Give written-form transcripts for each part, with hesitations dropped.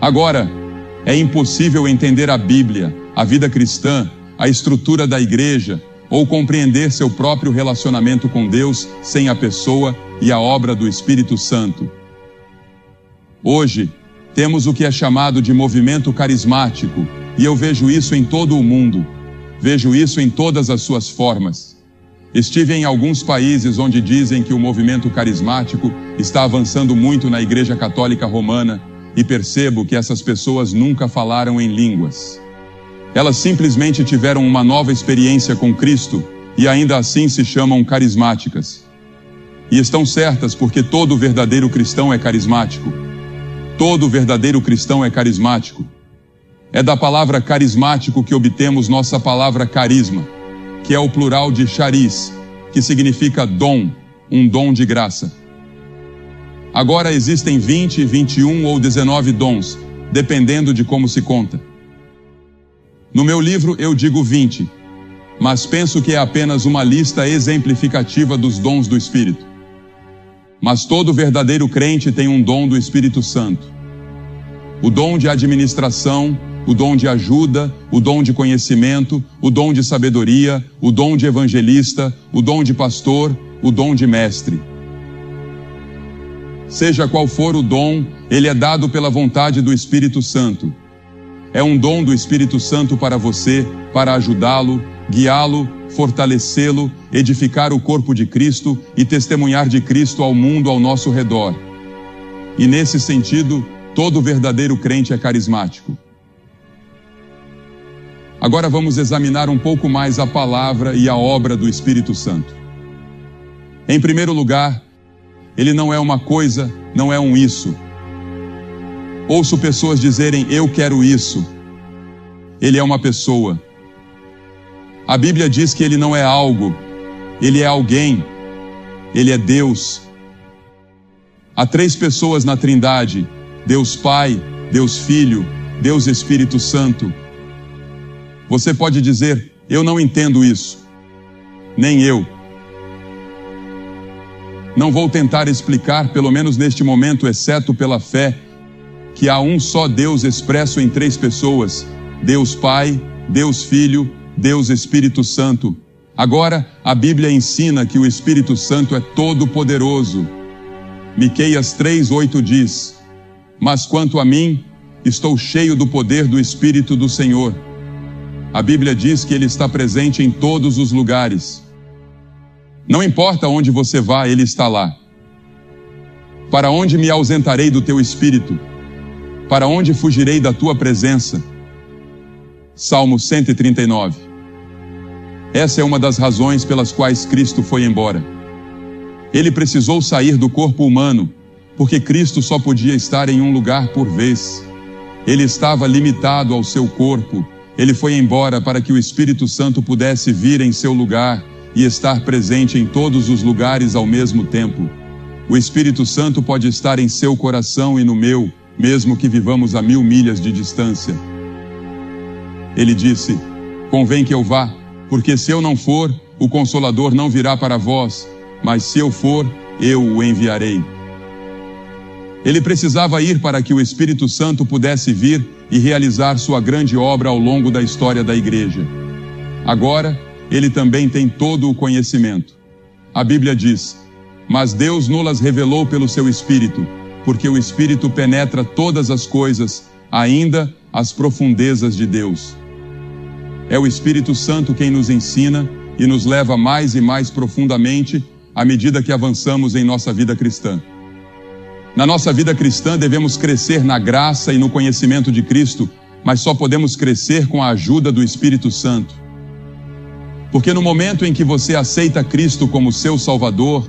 Agora, é impossível entender a Bíblia, a vida cristã, a estrutura da igreja, ou compreender seu próprio relacionamento com Deus sem a pessoa e a obra do Espírito Santo. Hoje, temos o que é chamado de movimento carismático, e eu vejo isso em todo o mundo. Vejo isso em todas as suas formas. Estive em alguns países onde dizem que o movimento carismático está avançando muito na Igreja Católica Romana, e percebo que essas pessoas nunca falaram em línguas. Elas simplesmente tiveram uma nova experiência com Cristo e ainda assim se chamam carismáticas. E estão certas, porque todo verdadeiro cristão é carismático. Todo verdadeiro cristão é carismático. É da palavra carismático que obtemos nossa palavra carisma, que é o plural de charis, que significa dom, um dom de graça. Agora existem 20, 21 ou 19 dons, dependendo de como se conta. No meu livro eu digo 20, mas penso que é apenas uma lista exemplificativa dos dons do Espírito. Mas todo verdadeiro crente tem um dom do Espírito Santo. O dom de administração, o dom de ajuda, o dom de conhecimento, o dom de sabedoria, o dom de evangelista, o dom de pastor, o dom de mestre. Seja qual for o dom, ele é dado pela vontade do Espírito Santo. É um dom do Espírito Santo para você, para ajudá-lo, guiá-lo, fortalecê-lo, edificar o corpo de Cristo e testemunhar de Cristo ao mundo ao nosso redor. E nesse sentido, todo verdadeiro crente é carismático. Agora vamos examinar um pouco mais a palavra e a obra do Espírito Santo. Em primeiro lugar, ele não é uma coisa, não é um isso. Ouço pessoas dizerem, eu quero isso. Ele é uma pessoa. A Bíblia diz que ele não é algo, ele é alguém. Ele é Deus. Há 3 pessoas na Trindade, Deus Pai, Deus Filho, Deus Espírito Santo. Você pode dizer, eu não entendo isso. Nem eu. Não vou tentar explicar, pelo menos neste momento, exceto pela fé, que há um só Deus expresso em 3 pessoas, Deus Pai, Deus Filho, Deus Espírito Santo. Agora, a Bíblia ensina que o Espírito Santo é todo-poderoso. Miqueias 3:8 diz, mas quanto a mim, estou cheio do poder do Espírito do Senhor. A Bíblia diz que ele está presente em todos os lugares. Não importa onde você vá, ele está lá. Para onde me ausentarei do teu Espírito? Para onde fugirei da tua presença? Salmo 139. Essa é uma das razões pelas quais Cristo foi embora. Ele precisou sair do corpo humano, porque Cristo só podia estar em um lugar por vez. Ele estava limitado ao seu corpo. Ele foi embora para que o Espírito Santo pudesse vir em seu lugar e estar presente em todos os lugares ao mesmo tempo. O Espírito Santo pode estar em seu coração e no meu, mesmo que vivamos a 1000 milhas de distância. Ele disse, convém que eu vá, porque se eu não for, o Consolador não virá para vós, mas se eu for, eu o enviarei. Ele precisava ir para que o Espírito Santo pudesse vir e realizar sua grande obra ao longo da história da igreja. Agora, ele também tem todo o conhecimento. A Bíblia diz, mas Deus nos revelou pelo seu Espírito, porque o Espírito penetra todas as coisas, ainda as profundezas de Deus. É o Espírito Santo quem nos ensina e nos leva mais e mais profundamente à medida que avançamos em nossa vida cristã. Na nossa vida cristã devemos crescer na graça e no conhecimento de Cristo, mas só podemos crescer com a ajuda do Espírito Santo. Porque no momento em que você aceita Cristo como seu Salvador,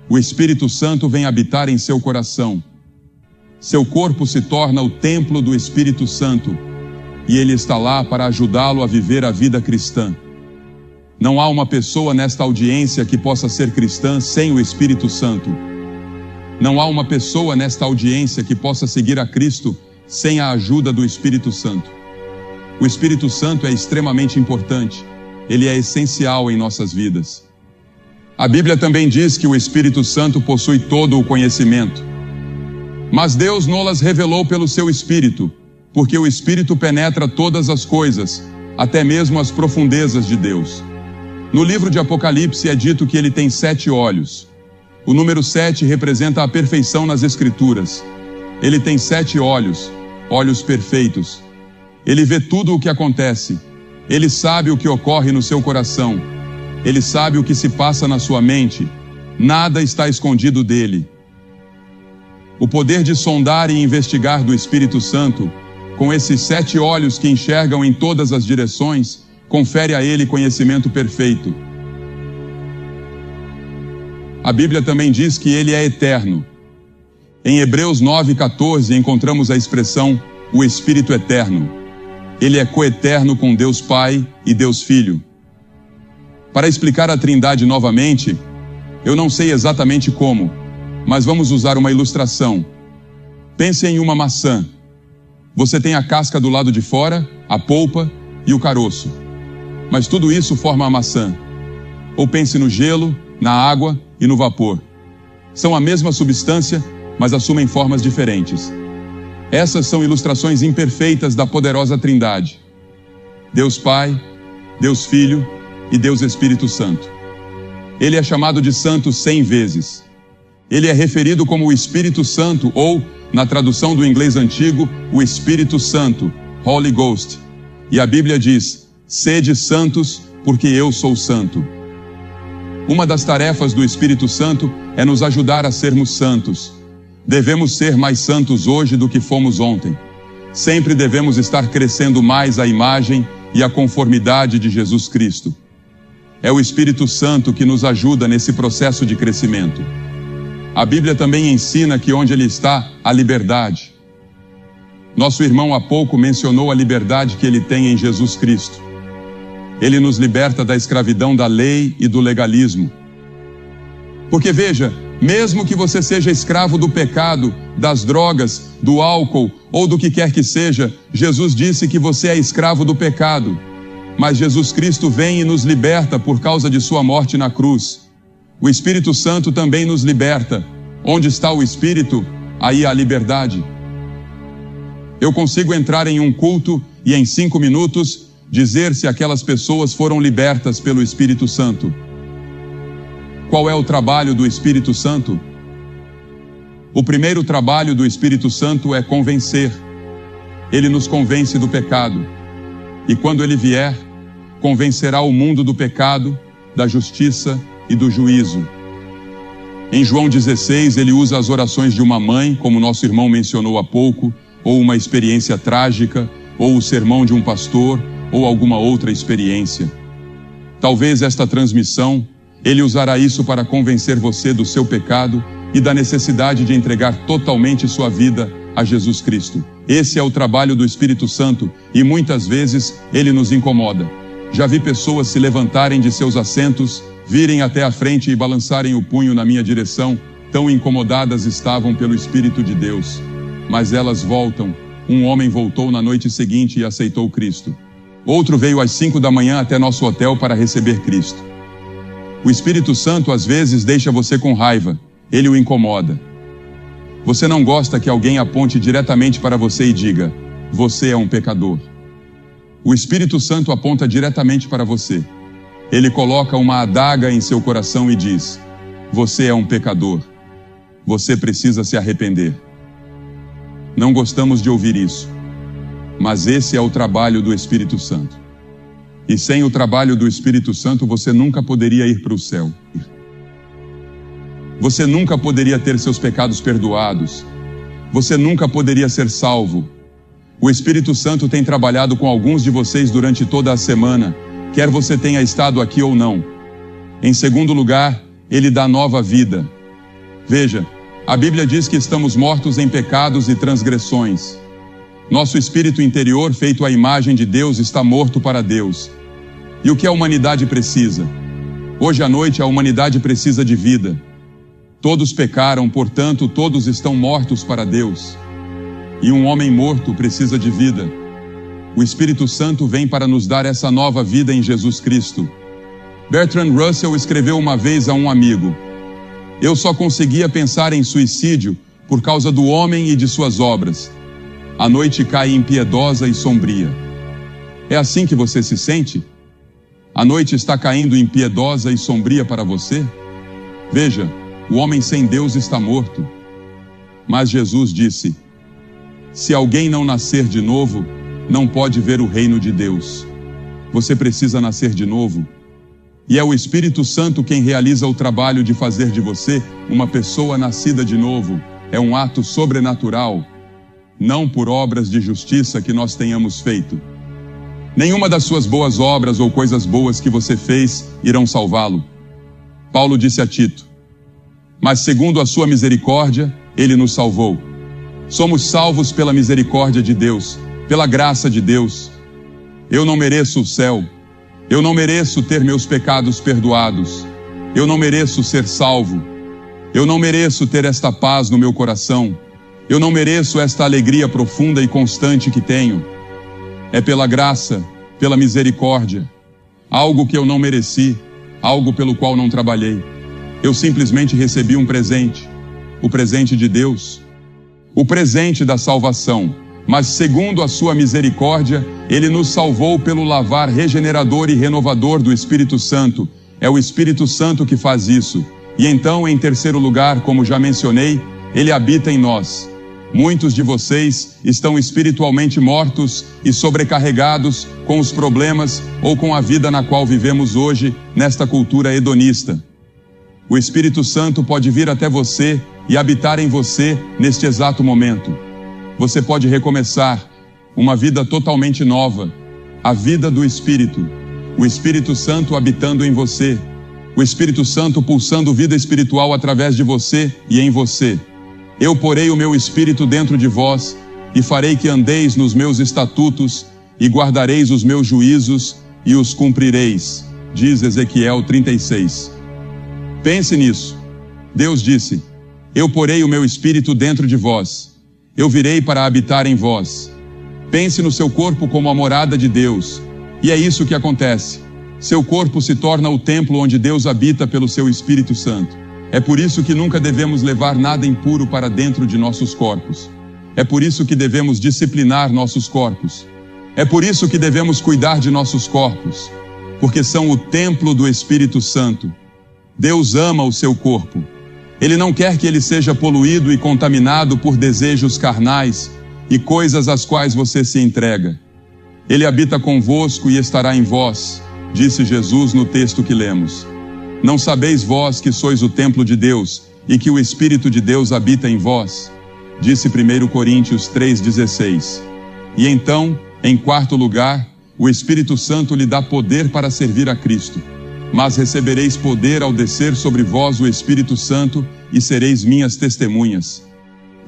o Espírito Santo vem habitar em seu coração. Seu corpo se torna o templo do Espírito Santo e ele está lá para ajudá-lo a viver a vida cristã. Não há uma pessoa nesta audiência que possa ser cristã sem o Espírito Santo. Não há uma pessoa nesta audiência que possa seguir a Cristo sem a ajuda do Espírito Santo. O Espírito Santo é extremamente importante. Ele é essencial em nossas vidas. A Bíblia também diz que o Espírito Santo possui todo o conhecimento. Mas Deus nolas revelou pelo seu Espírito, porque o Espírito penetra todas as coisas, até mesmo as profundezas de Deus. No livro de Apocalipse é dito que ele tem 7 olhos. O número 7 representa a perfeição nas Escrituras. Ele tem 7 olhos, olhos perfeitos. Ele vê tudo o que acontece. Ele sabe o que ocorre no seu coração. Ele sabe o que se passa na sua mente. Nada está escondido dele. O poder de sondar e investigar do Espírito Santo, com esses 7 olhos que enxergam em todas as direções, confere a ele conhecimento perfeito. A Bíblia também diz que ele é eterno. Em Hebreus 9:14 encontramos a expressão o Espírito Eterno. Ele é coeterno com Deus Pai e Deus Filho. Para explicar a Trindade novamente, eu não sei exatamente como, mas vamos usar uma ilustração. Pense em uma maçã. Você tem a casca do lado de fora, a polpa e o caroço. Mas tudo isso forma a maçã. Ou pense no gelo, na água e no vapor. São a mesma substância, mas assumem formas diferentes. Essas são ilustrações imperfeitas da poderosa Trindade. Deus Pai, Deus Filho e Deus Espírito Santo. Ele é chamado de Santo 100 vezes. Ele é referido como o Espírito Santo ou, na tradução do inglês antigo, o Espírito Santo, Holy Ghost. E a Bíblia diz, sede santos, porque eu sou santo. Uma das tarefas do Espírito Santo é nos ajudar a sermos santos. Devemos ser mais santos hoje do que fomos ontem. Sempre devemos estar crescendo mais a imagem e a conformidade de Jesus Cristo. É o Espírito Santo que nos ajuda nesse processo de crescimento. A Bíblia também ensina que onde Ele está, há liberdade. Nosso irmão há pouco mencionou a liberdade que ele tem em Jesus Cristo. Ele nos liberta da escravidão da lei e do legalismo. Porque veja, mesmo que você seja escravo do pecado, das drogas, do álcool ou do que quer que seja, Jesus disse que você é escravo do pecado. Mas Jesus Cristo vem e nos liberta por causa de sua morte na cruz. O Espírito Santo também nos liberta. Onde está o Espírito, aí há liberdade. Eu consigo entrar em um culto e em 5 minutos dizer se aquelas pessoas foram libertas pelo Espírito Santo. Qual é o trabalho do Espírito Santo? O primeiro trabalho do Espírito Santo é convencer. Ele nos convence do pecado. E quando ele vier, convencerá o mundo do pecado, da justiça e do juízo. Em João 16, ele usa as orações de uma mãe, como nosso irmão mencionou há pouco, ou uma experiência trágica, ou o sermão de um pastor, ou alguma outra experiência. Talvez esta transmissão, ele usará isso para convencer você do seu pecado e da necessidade de entregar totalmente sua vida a Jesus Cristo. Esse é o trabalho do Espírito Santo e muitas vezes ele nos incomoda. Já vi pessoas se levantarem de seus assentos, virem até a frente e balançarem o punho na minha direção, tão incomodadas estavam pelo Espírito de Deus. Mas elas voltam. Um homem voltou na noite seguinte e aceitou Cristo. Outro veio às 5 da manhã até nosso hotel para receber Cristo. O Espírito Santo às vezes deixa você com raiva. Ele o incomoda. Você não gosta que alguém aponte diretamente para você e diga, você é um pecador. O Espírito Santo aponta diretamente para você. Ele coloca uma adaga em seu coração e diz, você é um pecador. Você precisa se arrepender. Não gostamos de ouvir isso, mas esse é o trabalho do Espírito Santo. E sem o trabalho do Espírito Santo, você nunca poderia ir para o céu. Você nunca poderia ter seus pecados perdoados. Você nunca poderia ser salvo. O Espírito Santo tem trabalhado com alguns de vocês durante toda a semana, quer você tenha estado aqui ou não. Em segundo lugar, ele dá nova vida. Veja, a Bíblia diz que estamos mortos em pecados e transgressões. Nosso espírito interior, feito à imagem de Deus, está morto para Deus. E o que a humanidade precisa? Hoje à noite a humanidade precisa de vida. Todos pecaram, portanto, todos estão mortos para Deus. E um homem morto precisa de vida. O Espírito Santo vem para nos dar essa nova vida em Jesus Cristo. Bertrand Russell escreveu uma vez a um amigo, eu só conseguia pensar em suicídio por causa do homem e de suas obras. A noite cai impiedosa e sombria. É assim que você se sente? A noite está caindo impiedosa e sombria para você? Veja, o homem sem Deus está morto. Mas Jesus disse: se alguém não nascer de novo, não pode ver o reino de Deus. Você precisa nascer de novo. E é o Espírito Santo quem realiza o trabalho de fazer de você uma pessoa nascida de novo. É um ato sobrenatural, não por obras de justiça que nós tenhamos feito. Nenhuma das suas boas obras ou coisas boas que você fez irão salvá-lo. Paulo disse a Tito: mas segundo a sua misericórdia, ele nos salvou. Somos salvos pela misericórdia de Deus, pela graça de Deus. Eu não mereço o céu. Eu não mereço ter meus pecados perdoados. Eu não mereço ser salvo. Eu não mereço ter esta paz no meu coração. Eu não mereço esta alegria profunda e constante que tenho. É pela graça, pela misericórdia. Algo que eu não mereci, algo pelo qual não trabalhei. Eu simplesmente recebi um presente, o presente de Deus, o presente da salvação. Mas segundo a sua misericórdia, Ele nos salvou pelo lavar regenerador e renovador do Espírito Santo. É o Espírito Santo que faz isso. E então, em terceiro lugar, como já mencionei, Ele habita em nós. Muitos de vocês estão espiritualmente mortos e sobrecarregados com os problemas ou com a vida na qual vivemos hoje, nesta cultura hedonista. O Espírito Santo pode vir até você e habitar em você neste exato momento. Você pode recomeçar uma vida totalmente nova, a vida do Espírito, o Espírito Santo habitando em você, o Espírito Santo pulsando vida espiritual através de você e em você. Eu porei o meu Espírito dentro de vós e farei que andeis nos meus estatutos e guardareis os meus juízos e os cumprireis, diz Ezequiel 36. Pense nisso. Deus disse: eu porei o meu Espírito dentro de vós. Eu virei para habitar em vós. Pense no seu corpo como a morada de Deus. E é isso que acontece. Seu corpo se torna o templo onde Deus habita pelo seu Espírito Santo. É por isso que nunca devemos levar nada impuro para dentro de nossos corpos. É por isso que devemos disciplinar nossos corpos. É por isso que devemos cuidar de nossos corpos, porque são o templo do Espírito Santo. Deus ama o seu corpo. Ele não quer que ele seja poluído e contaminado por desejos carnais e coisas às quais você se entrega. Ele habita convosco e estará em vós, disse Jesus no texto que lemos. Não sabeis vós que sois o templo de Deus e que o Espírito de Deus habita em vós? Disse 1 Coríntios 3,16. E então, em quarto lugar, o Espírito Santo lhe dá poder para servir a Cristo. Mas recebereis poder ao descer sobre vós o Espírito Santo e sereis minhas testemunhas.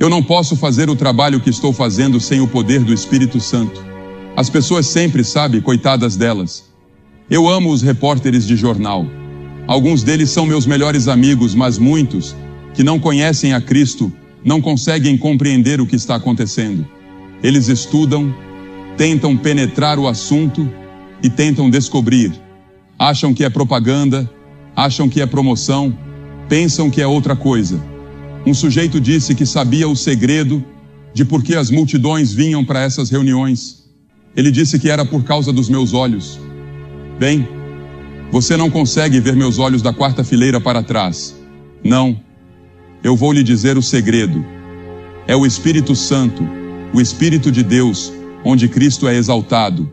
Eu não posso fazer o trabalho que estou fazendo sem o poder do Espírito Santo. As pessoas sempre, sabe, coitadas delas. Eu amo os repórteres de jornal. Alguns deles são meus melhores amigos, mas muitos, que não conhecem a Cristo, não conseguem compreender o que está acontecendo. Eles estudam, tentam penetrar o assunto e tentam descobrir. Acham que é propaganda, acham que é promoção, pensam que é outra coisa. Um sujeito disse que sabia o segredo de por que as multidões vinham para essas reuniões. Ele disse que era por causa dos meus olhos. Bem, você não consegue ver meus olhos da quarta fileira para trás. Não, eu vou lhe dizer o segredo. É o Espírito Santo, o Espírito de Deus, onde Cristo é exaltado.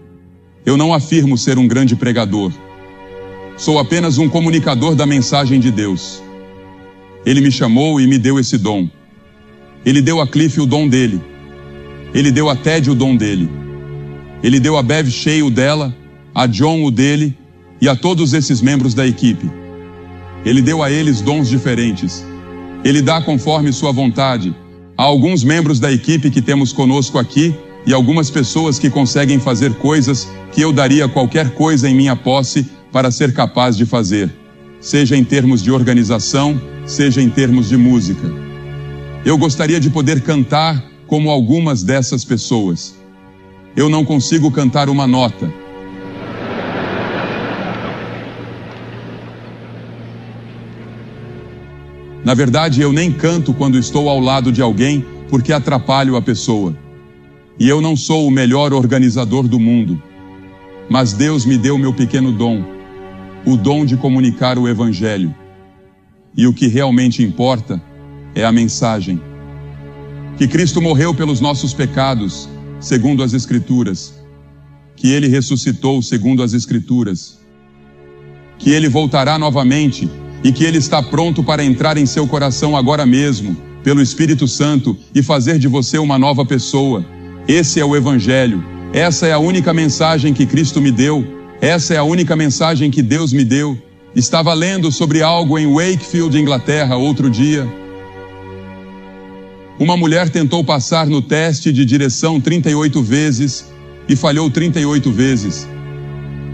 Eu não afirmo ser um grande pregador. Sou apenas um comunicador da mensagem de Deus. Ele me chamou e me deu esse dom. Ele deu a Cliff o dom dele. Ele deu a Ted o dom dele. Ele deu a Bev Shea o dela, a John o dele e a todos esses membros da equipe. Ele deu a eles dons diferentes. Ele dá conforme sua vontade. Há alguns membros da equipe que temos conosco aqui e algumas pessoas que conseguem fazer coisas que eu daria qualquer coisa em minha posse para ser capaz de fazer, seja em termos de organização, seja em termos de música. Eu gostaria de poder cantar como algumas dessas pessoas. Eu não consigo cantar uma nota. Na verdade, eu nem canto quando estou ao lado de alguém porque atrapalho a pessoa. E eu não sou o melhor organizador do mundo. Mas Deus me deu meu pequeno dom, o dom de comunicar o Evangelho. E o que realmente importa é a mensagem. Que Cristo morreu pelos nossos pecados, segundo as Escrituras. Que Ele ressuscitou, segundo as Escrituras. Que Ele voltará novamente e que Ele está pronto para entrar em seu coração agora mesmo, pelo Espírito Santo, e fazer de você uma nova pessoa. Esse é o Evangelho. Essa é a única mensagem que Cristo me deu. Essa é a única mensagem que Deus me deu. Estava lendo sobre algo em Wakefield, Inglaterra, outro dia. Uma mulher tentou passar no teste de direção 38 vezes e falhou 38 vezes.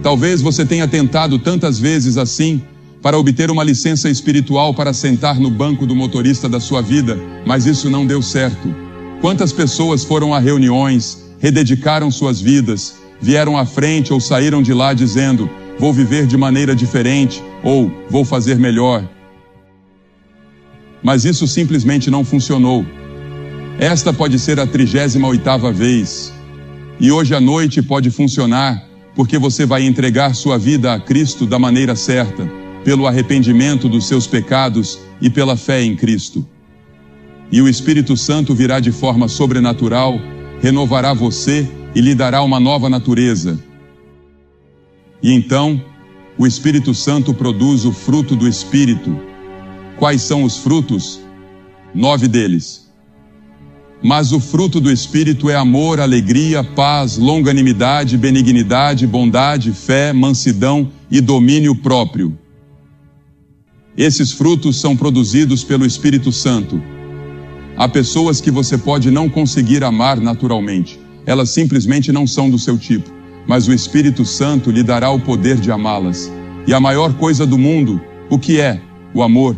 Talvez você tenha tentado tantas vezes assim para obter uma licença espiritual para sentar no banco do motorista da sua vida, mas isso não deu certo. Quantas pessoas foram a reuniões, rededicaram suas vidas, vieram à frente ou saíram de lá dizendo: vou viver de maneira diferente ou vou fazer melhor. Mas isso simplesmente não funcionou. Esta pode ser a 38ª vez. E hoje à noite pode funcionar porque você vai entregar sua vida a Cristo da maneira certa, pelo arrependimento dos seus pecados e pela fé em Cristo. E o Espírito Santo virá de forma sobrenatural, renovará você e lhe dará uma nova natureza. E então, o Espírito Santo produz o fruto do Espírito. Quais são os frutos? 9 deles. Mas o fruto do Espírito é amor, alegria, paz, longanimidade, benignidade, bondade, fé, mansidão e domínio próprio. Esses frutos são produzidos pelo Espírito Santo. Há pessoas que você pode não conseguir amar naturalmente. Elas simplesmente não são do seu tipo. Mas o Espírito Santo lhe dará o poder de amá-las. E a maior coisa do mundo, o que é? O amor.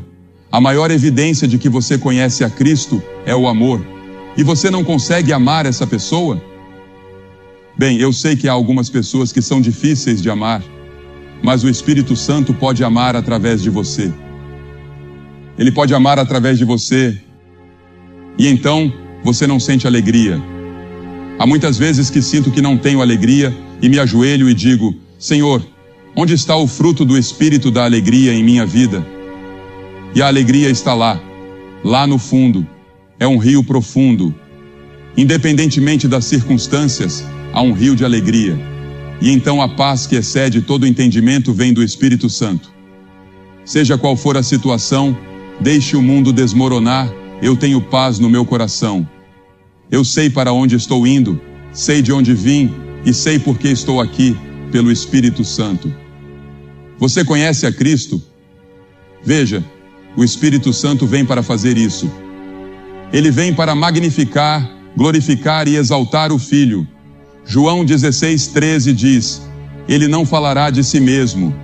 A maior evidência de que você conhece a Cristo é o amor. E você não consegue amar essa pessoa? Bem, eu sei que há algumas pessoas que são difíceis de amar, mas o Espírito Santo pode amar através de você. Ele pode amar através de você. E então, você não sente alegria. Há muitas vezes que sinto que não tenho alegria e me ajoelho e digo: Senhor, onde está o fruto do Espírito da alegria em minha vida? E a alegria está lá, lá no fundo. É um rio profundo. Independentemente das circunstâncias, há um rio de alegria. E então a paz que excede todo entendimento vem do Espírito Santo. Seja qual for a situação, deixe o mundo desmoronar, eu tenho paz no meu coração. Eu sei para onde estou indo, sei de onde vim e sei por que estou aqui, pelo Espírito Santo. Você conhece a Cristo? Veja, o Espírito Santo vem para fazer isso. Ele vem para magnificar, glorificar e exaltar o Filho. João 16:13 diz: Ele não falará de si mesmo.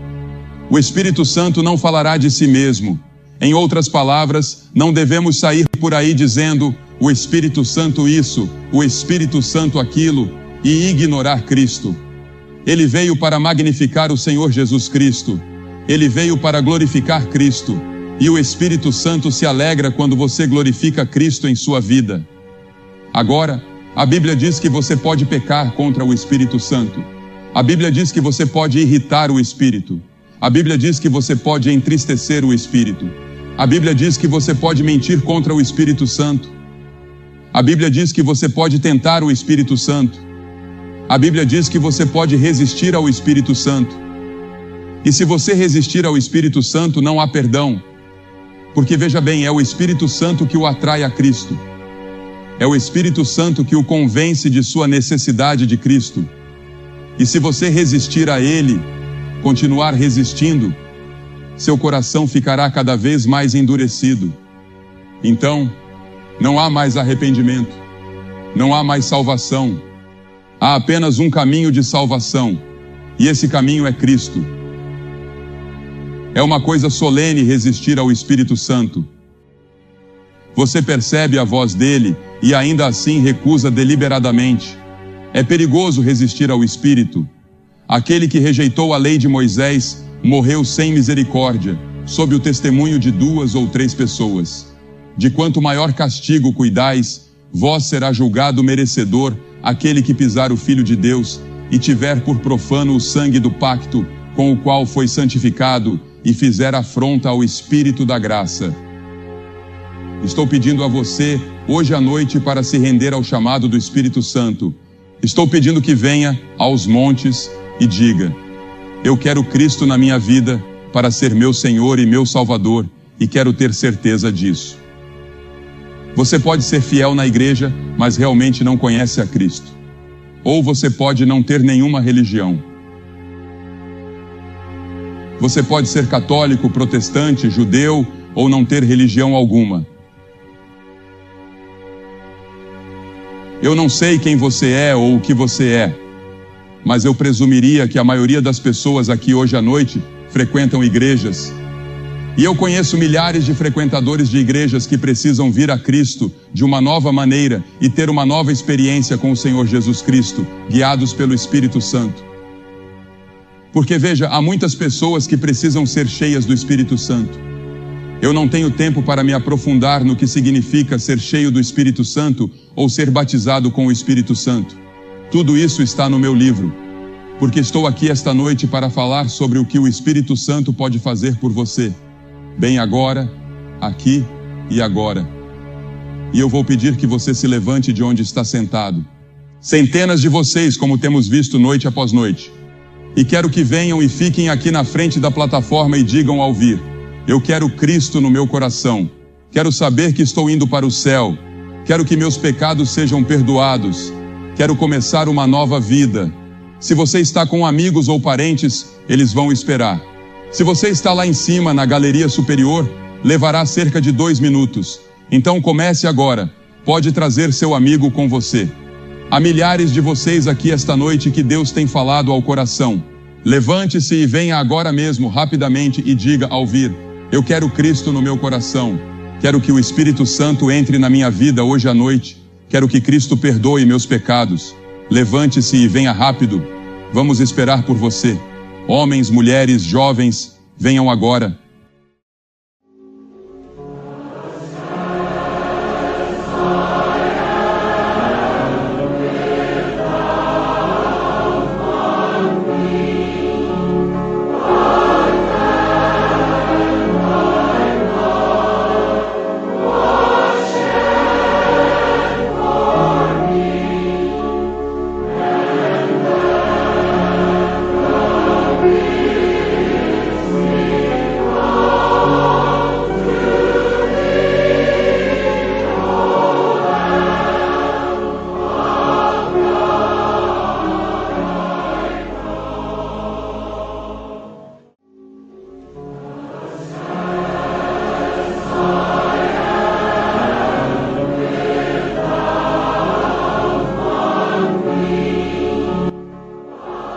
O Espírito Santo não falará de si mesmo. Em outras palavras, não devemos sair por aí dizendo: o Espírito Santo isso, o Espírito Santo aquilo, e ignorar Cristo. Ele veio para magnificar o Senhor Jesus Cristo. Ele veio para glorificar Cristo. E o Espírito Santo se alegra quando você glorifica Cristo em sua vida. Agora, a Bíblia diz que você pode pecar contra o Espírito Santo. A Bíblia diz que você pode irritar o Espírito. A Bíblia diz que você pode entristecer o Espírito. A Bíblia diz que você pode mentir contra o Espírito Santo. A Bíblia diz que você pode tentar o Espírito Santo. A Bíblia diz que você pode resistir ao Espírito Santo. E se você resistir ao Espírito Santo, não há perdão. Porque veja bem, é o Espírito Santo que o atrai a Cristo. É o Espírito Santo que o convence de sua necessidade de Cristo. E se você resistir a Ele, continuar resistindo, seu coração ficará cada vez mais endurecido. Então, não há mais arrependimento, não há mais salvação. Há apenas um caminho de salvação, e esse caminho é Cristo. É uma coisa solene resistir ao Espírito Santo. Você percebe a voz dele e ainda assim recusa deliberadamente. É perigoso resistir ao Espírito. Aquele que rejeitou a lei de Moisés morreu sem misericórdia, sob o testemunho de 2 ou 3 pessoas. De quanto maior castigo cuidais, vós será julgado merecedor aquele que pisar o Filho de Deus e tiver por profano o sangue do pacto com o qual foi santificado e fizer afronta ao Espírito da graça. Estou pedindo a você, hoje à noite, para se render ao chamado do Espírito Santo. Estou pedindo que venha aos montes e diga: eu quero Cristo na minha vida para ser meu Senhor e meu Salvador, e quero ter certeza disso. Você pode ser fiel na igreja, mas realmente não conhece a Cristo. Ou você pode não ter nenhuma religião. Você pode ser católico, protestante, judeu, ou não ter religião alguma. Eu não sei quem você é ou o que você é, mas eu presumiria que a maioria das pessoas aqui hoje à noite frequentam igrejas. E eu conheço milhares de frequentadores de igrejas que precisam vir a Cristo de uma nova maneira e ter uma nova experiência com o Senhor Jesus Cristo, guiados pelo Espírito Santo. Porque veja, há muitas pessoas que precisam ser cheias do Espírito Santo. Eu não tenho tempo para me aprofundar no que significa ser cheio do Espírito Santo ou ser batizado com o Espírito Santo. Tudo isso está no meu livro, porque estou aqui esta noite para falar sobre o que o Espírito Santo pode fazer por você, bem agora, aqui e agora. E eu vou pedir que você se levante de onde está sentado. Centenas de vocês, como temos visto noite após noite. E quero que venham e fiquem aqui na frente da plataforma e digam ao vir: eu quero Cristo no meu coração. Quero saber que estou indo para o céu. Quero que meus pecados sejam perdoados. Quero começar uma nova vida. Se você está com amigos ou parentes, eles vão esperar. Se você está lá em cima, na galeria superior, levará cerca de 2 minutos. Então comece agora. Pode trazer seu amigo com você. Há milhares de vocês aqui esta noite que Deus tem falado ao coração. Levante-se e venha agora mesmo, rapidamente, e diga ao vir: eu quero Cristo no meu coração. Quero que o Espírito Santo entre na minha vida hoje à noite. Quero que Cristo perdoe meus pecados. Levante-se e venha rápido. Vamos esperar por você. Homens, mulheres, jovens, venham agora.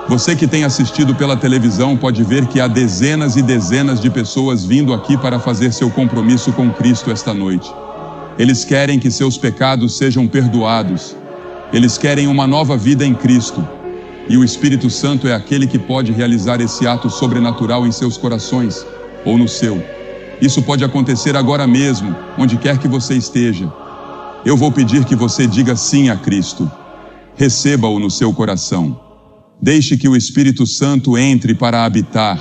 Você que tem assistido pela televisão pode ver que há dezenas e dezenas de pessoas vindo aqui para fazer seu compromisso com Cristo esta noite. Eles querem que seus pecados sejam perdoados. Eles querem uma nova vida em Cristo. E o Espírito Santo é aquele que pode realizar esse ato sobrenatural em seus corações, ou no seu. Isso pode acontecer agora mesmo, onde quer que você esteja. Eu vou pedir que você diga sim a Cristo. Receba-o no seu coração. Deixe que o Espírito Santo entre para habitar,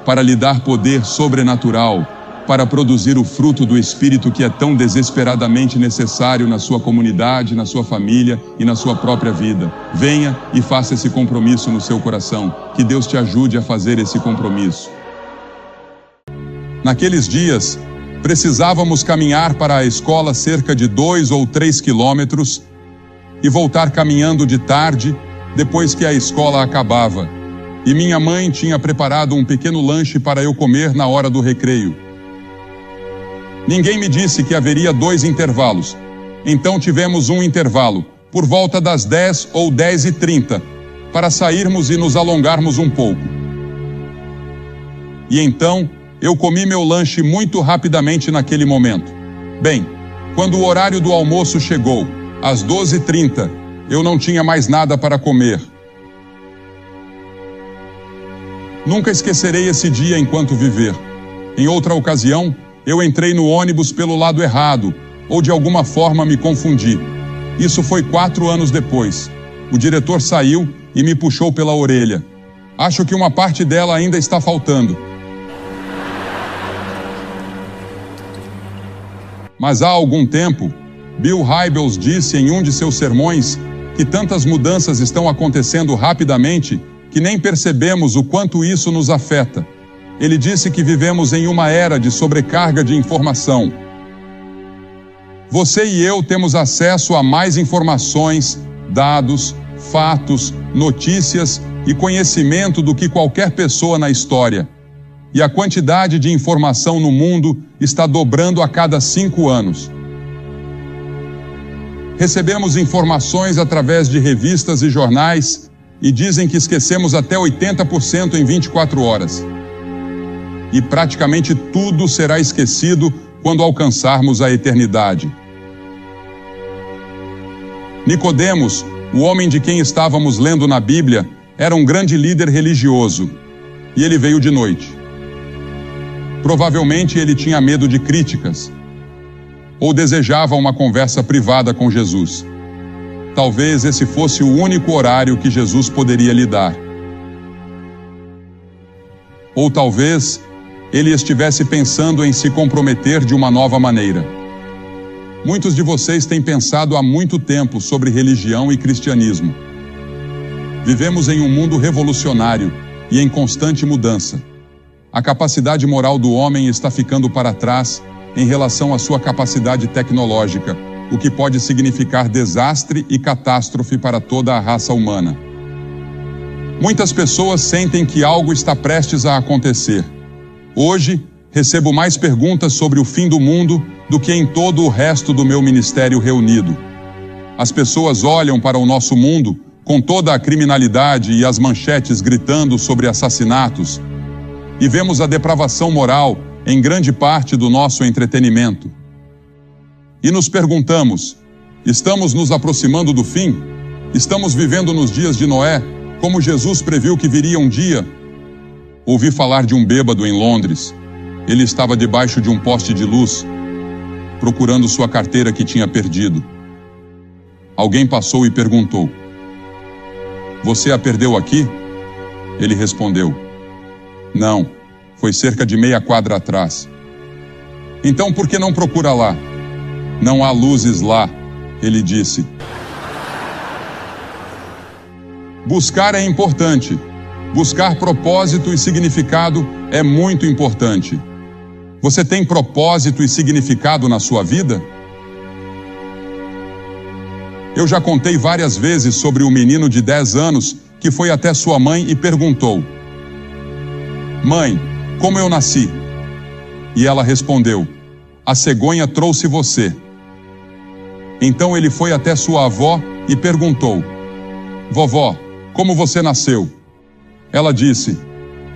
para lhe dar poder sobrenatural, para produzir o fruto do Espírito que é tão desesperadamente necessário na sua comunidade, na sua família e na sua própria vida. Venha e faça esse compromisso no seu coração. Que Deus te ajude a fazer esse compromisso. Naqueles dias, precisávamos caminhar para a escola cerca de 2 ou 3 quilômetros e voltar caminhando de tarde, depois que a escola acabava, e minha mãe tinha preparado um pequeno lanche para eu comer na hora do recreio. Ninguém me disse que haveria 2 intervalos, então tivemos um intervalo, por volta das 10 ou 10h30, para sairmos e nos alongarmos um pouco. E então, eu comi meu lanche muito rapidamente naquele momento. Bem, quando o horário do almoço chegou, às 12h30, eu não tinha mais nada para comer. Nunca esquecerei esse dia enquanto viver. Em outra ocasião, eu entrei no ônibus pelo lado errado, ou de alguma forma me confundi. Isso foi 4 anos depois. O diretor saiu e me puxou pela orelha. Acho que uma parte dela ainda está faltando. Mas há algum tempo, Bill Hybels disse em um de seus sermões que tantas mudanças estão acontecendo rapidamente que nem percebemos o quanto isso nos afeta. Ele disse que vivemos em uma era de sobrecarga de informação. Você e eu temos acesso a mais informações, dados, fatos, notícias e conhecimento do que qualquer pessoa na história. E a quantidade de informação no mundo está dobrando a cada 5 anos. Recebemos informações através de revistas e jornais e dizem que esquecemos até 80% em 24 horas. E praticamente tudo será esquecido quando alcançarmos a eternidade. Nicodemos, o homem de quem estávamos lendo na Bíblia, era um grande líder religioso, e ele veio de noite. Provavelmente ele tinha medo de críticas, ou desejava uma conversa privada com Jesus. Talvez esse fosse o único horário que Jesus poderia lhe dar. Ou talvez ele estivesse pensando em se comprometer de uma nova maneira. Muitos de vocês têm pensado há muito tempo sobre religião e cristianismo. Vivemos em um mundo revolucionário e em constante mudança. A capacidade moral do homem está ficando para trás em relação à sua capacidade tecnológica, o que pode significar desastre e catástrofe para toda a raça humana. Muitas pessoas sentem que algo está prestes a acontecer. Hoje, recebo mais perguntas sobre o fim do mundo do que em todo o resto do meu ministério reunido. As pessoas olham para o nosso mundo com toda a criminalidade e as manchetes gritando sobre assassinatos, e vemos a depravação moral em grande parte do nosso entretenimento. E nos perguntamos, estamos nos aproximando do fim? Estamos vivendo nos dias de Noé, como Jesus previu que viria um dia? Ouvi falar de um bêbado em Londres. Ele estava debaixo de um poste de luz, procurando sua carteira que tinha perdido. Alguém passou e perguntou, "Você a perdeu aqui?" Ele respondeu, "Não, foi cerca de meia quadra atrás." "Então por que não procura lá?" "Não há luzes lá," ele disse. Buscar é importante. Buscar propósito e significado é muito importante. Você tem propósito e significado na sua vida? Eu já contei várias vezes sobre um menino de 10 anos que foi até sua mãe e perguntou, "Mãe, como eu nasci?" E ela respondeu, "A cegonha trouxe você." Então ele foi até sua avó e perguntou, "Vovó, como você nasceu?" Ela disse,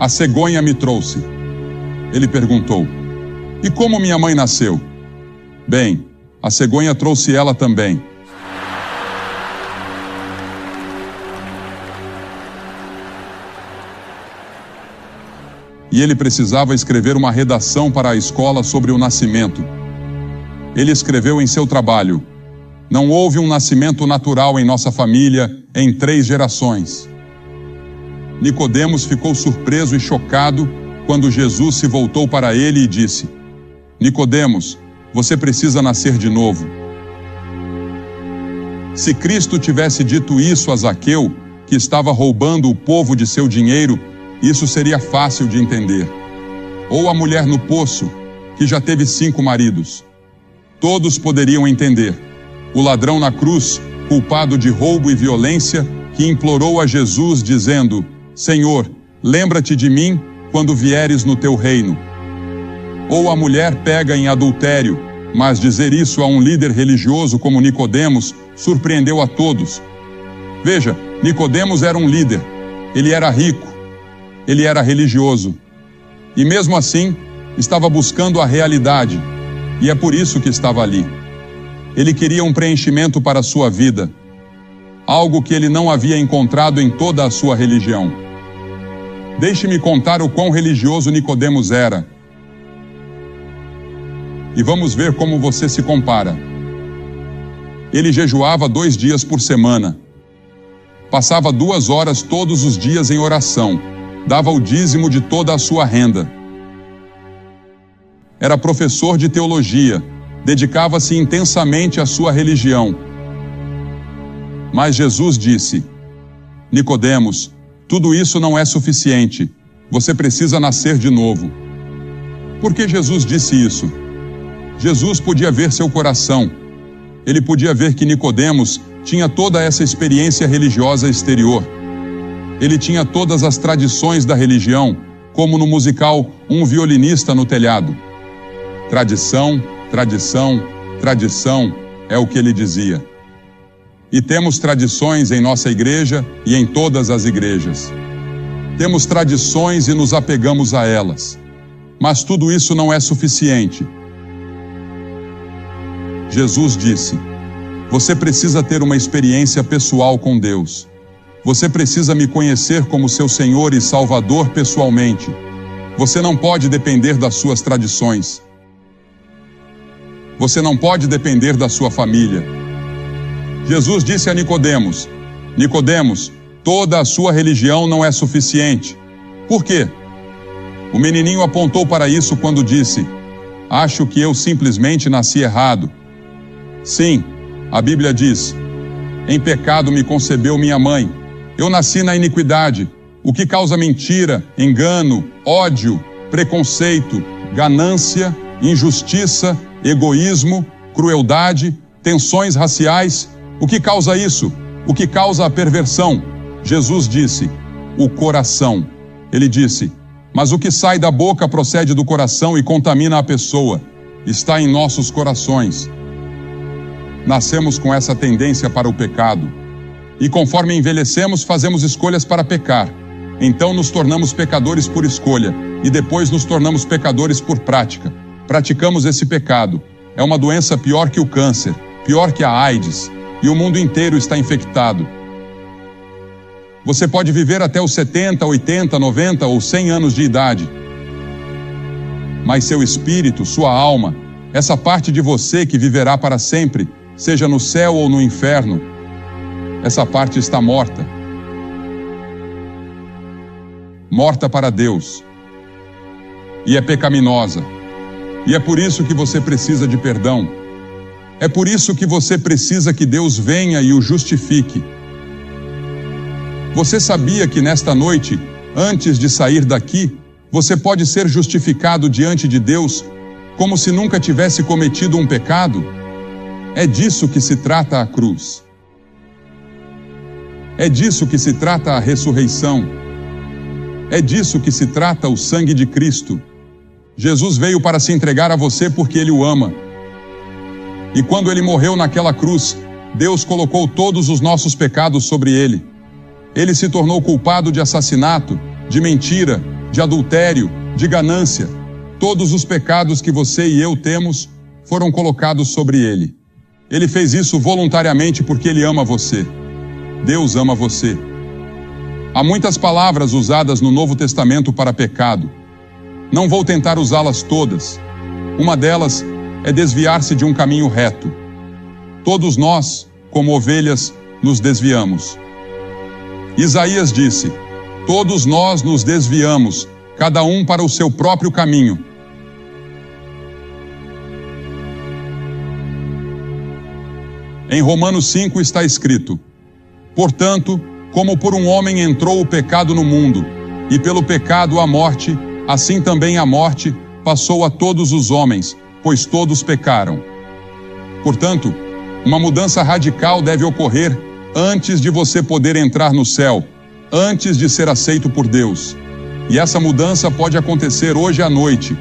"A cegonha me trouxe." Ele perguntou, "E como minha mãe nasceu?" "Bem, a cegonha trouxe ela também." E ele precisava escrever uma redação para a escola sobre o nascimento. Ele escreveu em seu trabalho, "Não houve um nascimento natural em nossa família em 3 gerações." Nicodemos ficou surpreso e chocado quando Jesus se voltou para ele e disse, "Nicodemos, você precisa nascer de novo." Se Cristo tivesse dito isso a Zaqueu, que estava roubando o povo de seu dinheiro, isso seria fácil de entender. Ou a mulher no poço, que já teve 5 maridos. Todos poderiam entender. O ladrão na cruz, culpado de roubo e violência, que implorou a Jesus dizendo, "Senhor, lembra-te de mim quando vieres no teu reino." Ou a mulher pega em adultério, mas dizer isso a um líder religioso como Nicodemos surpreendeu a todos. Veja, Nicodemos era um líder, ele era rico, ele era religioso. E mesmo assim, estava buscando a realidade, e é por isso que estava ali. Ele queria um preenchimento para a sua vida, algo que ele não havia encontrado em toda a sua religião. Deixe-me contar o quão religioso Nicodemos era. e vamos ver como você se compara. Ele jejuava 2 dias por semana. Passava 2 horas todos os dias em oração. Dava o dízimo de toda a sua renda. Era professor de teologia. Dedicava-se intensamente à sua religião. Mas Jesus disse: Nicodemos, tudo isso não é suficiente. Você precisa nascer de novo. Por que Jesus disse isso? Jesus podia ver seu coração. Ele podia ver que Nicodemos tinha toda essa experiência religiosa exterior. Ele tinha todas as tradições da religião, como no musical Um Violinista no Telhado. Tradição, tradição, tradição, é o que ele dizia. E temos tradições em nossa igreja e em todas as igrejas. Temos tradições e nos apegamos a elas. Mas tudo isso não é suficiente. Jesus disse: você precisa ter uma experiência pessoal com Deus. Você precisa me conhecer como seu Senhor e Salvador pessoalmente. Você não pode depender das suas tradições. Você não pode depender da sua família. Jesus disse a Nicodemos: Nicodemos, toda a sua religião não é suficiente. Por quê? O menininho apontou para isso quando disse: acho que eu simplesmente nasci errado. Sim, a Bíblia diz: em pecado me concebeu minha mãe. Eu nasci na iniquidade, o que causa mentira, engano, ódio, preconceito, ganância, injustiça, egoísmo, crueldade, tensões raciais. O que causa isso? O que causa a perversão? Jesus disse: o coração. Ele disse: mas o que sai da boca procede do coração e contamina a pessoa. Está em nossos corações. Nascemos com essa tendência para o pecado. E conforme envelhecemos, fazemos escolhas para pecar. Então nos tornamos pecadores por escolha. E depois nos tornamos pecadores por prática. Praticamos esse pecado. É uma doença pior que o câncer, pior que a AIDS. E o mundo inteiro está infectado. Você pode viver até os 70, 80, 90 ou 100 anos de idade. Mas seu espírito, sua alma, essa parte de você que viverá para sempre, seja no céu ou no inferno, essa parte está morta. Morta para Deus. E é pecaminosa. E é por isso que você precisa de perdão. É por isso que você precisa que Deus venha e o justifique. Você sabia que nesta noite, antes de sair daqui, você pode ser justificado diante de Deus como se nunca tivesse cometido um pecado? É disso que se trata a cruz. É disso que se trata a ressurreição. É disso que se trata o sangue de Cristo. Jesus veio para se entregar a você porque Ele o ama. E quando Ele morreu naquela cruz, Deus colocou todos os nossos pecados sobre Ele. Ele se tornou culpado de assassinato, de mentira, de adultério, de ganância. Todos os pecados que você e eu temos foram colocados sobre Ele. Ele fez isso voluntariamente porque Ele ama você. Deus ama você. Há muitas palavras usadas no Novo Testamento para pecado. Não vou tentar usá-las todas. Uma delas é desviar-se de um caminho reto. Todos nós, como ovelhas, nos desviamos. Isaías disse: todos nós nos desviamos, cada um para o seu próprio caminho. Em Romanos 5 está escrito: portanto, como por um homem entrou o pecado no mundo, e pelo pecado a morte, assim também a morte passou a todos os homens, pois todos pecaram. Portanto, uma mudança radical deve ocorrer antes de você poder entrar no céu, antes de ser aceito por Deus. E essa mudança pode acontecer hoje à noite.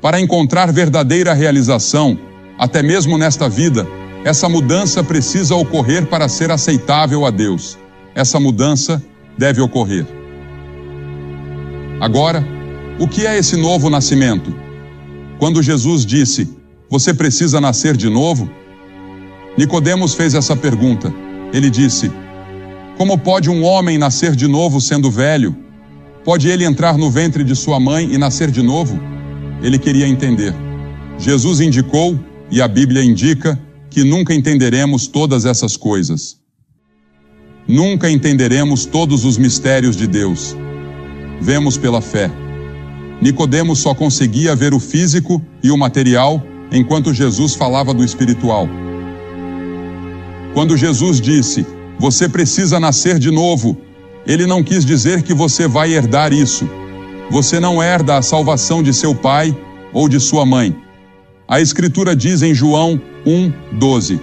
Para encontrar verdadeira realização, até mesmo nesta vida, essa mudança precisa ocorrer para ser aceitável a Deus. Essa mudança deve ocorrer. Agora, o que é esse novo nascimento? Quando Jesus disse: você precisa nascer de novo? Nicodemos fez essa pergunta. Ele disse: como pode um homem nascer de novo sendo velho? Pode ele entrar no ventre de sua mãe e nascer de novo? Ele queria entender. Jesus indicou, e a Bíblia indica, que nunca entenderemos todas essas coisas. Nunca entenderemos todos os mistérios de Deus. Vemos pela fé. Nicodemos só conseguia ver o físico e o material, enquanto Jesus falava do espiritual. Quando Jesus disse, você precisa nascer de novo, ele não quis dizer que você vai herdar isso. Você não herda a salvação de seu pai ou de sua mãe. A Escritura diz em João 1:12,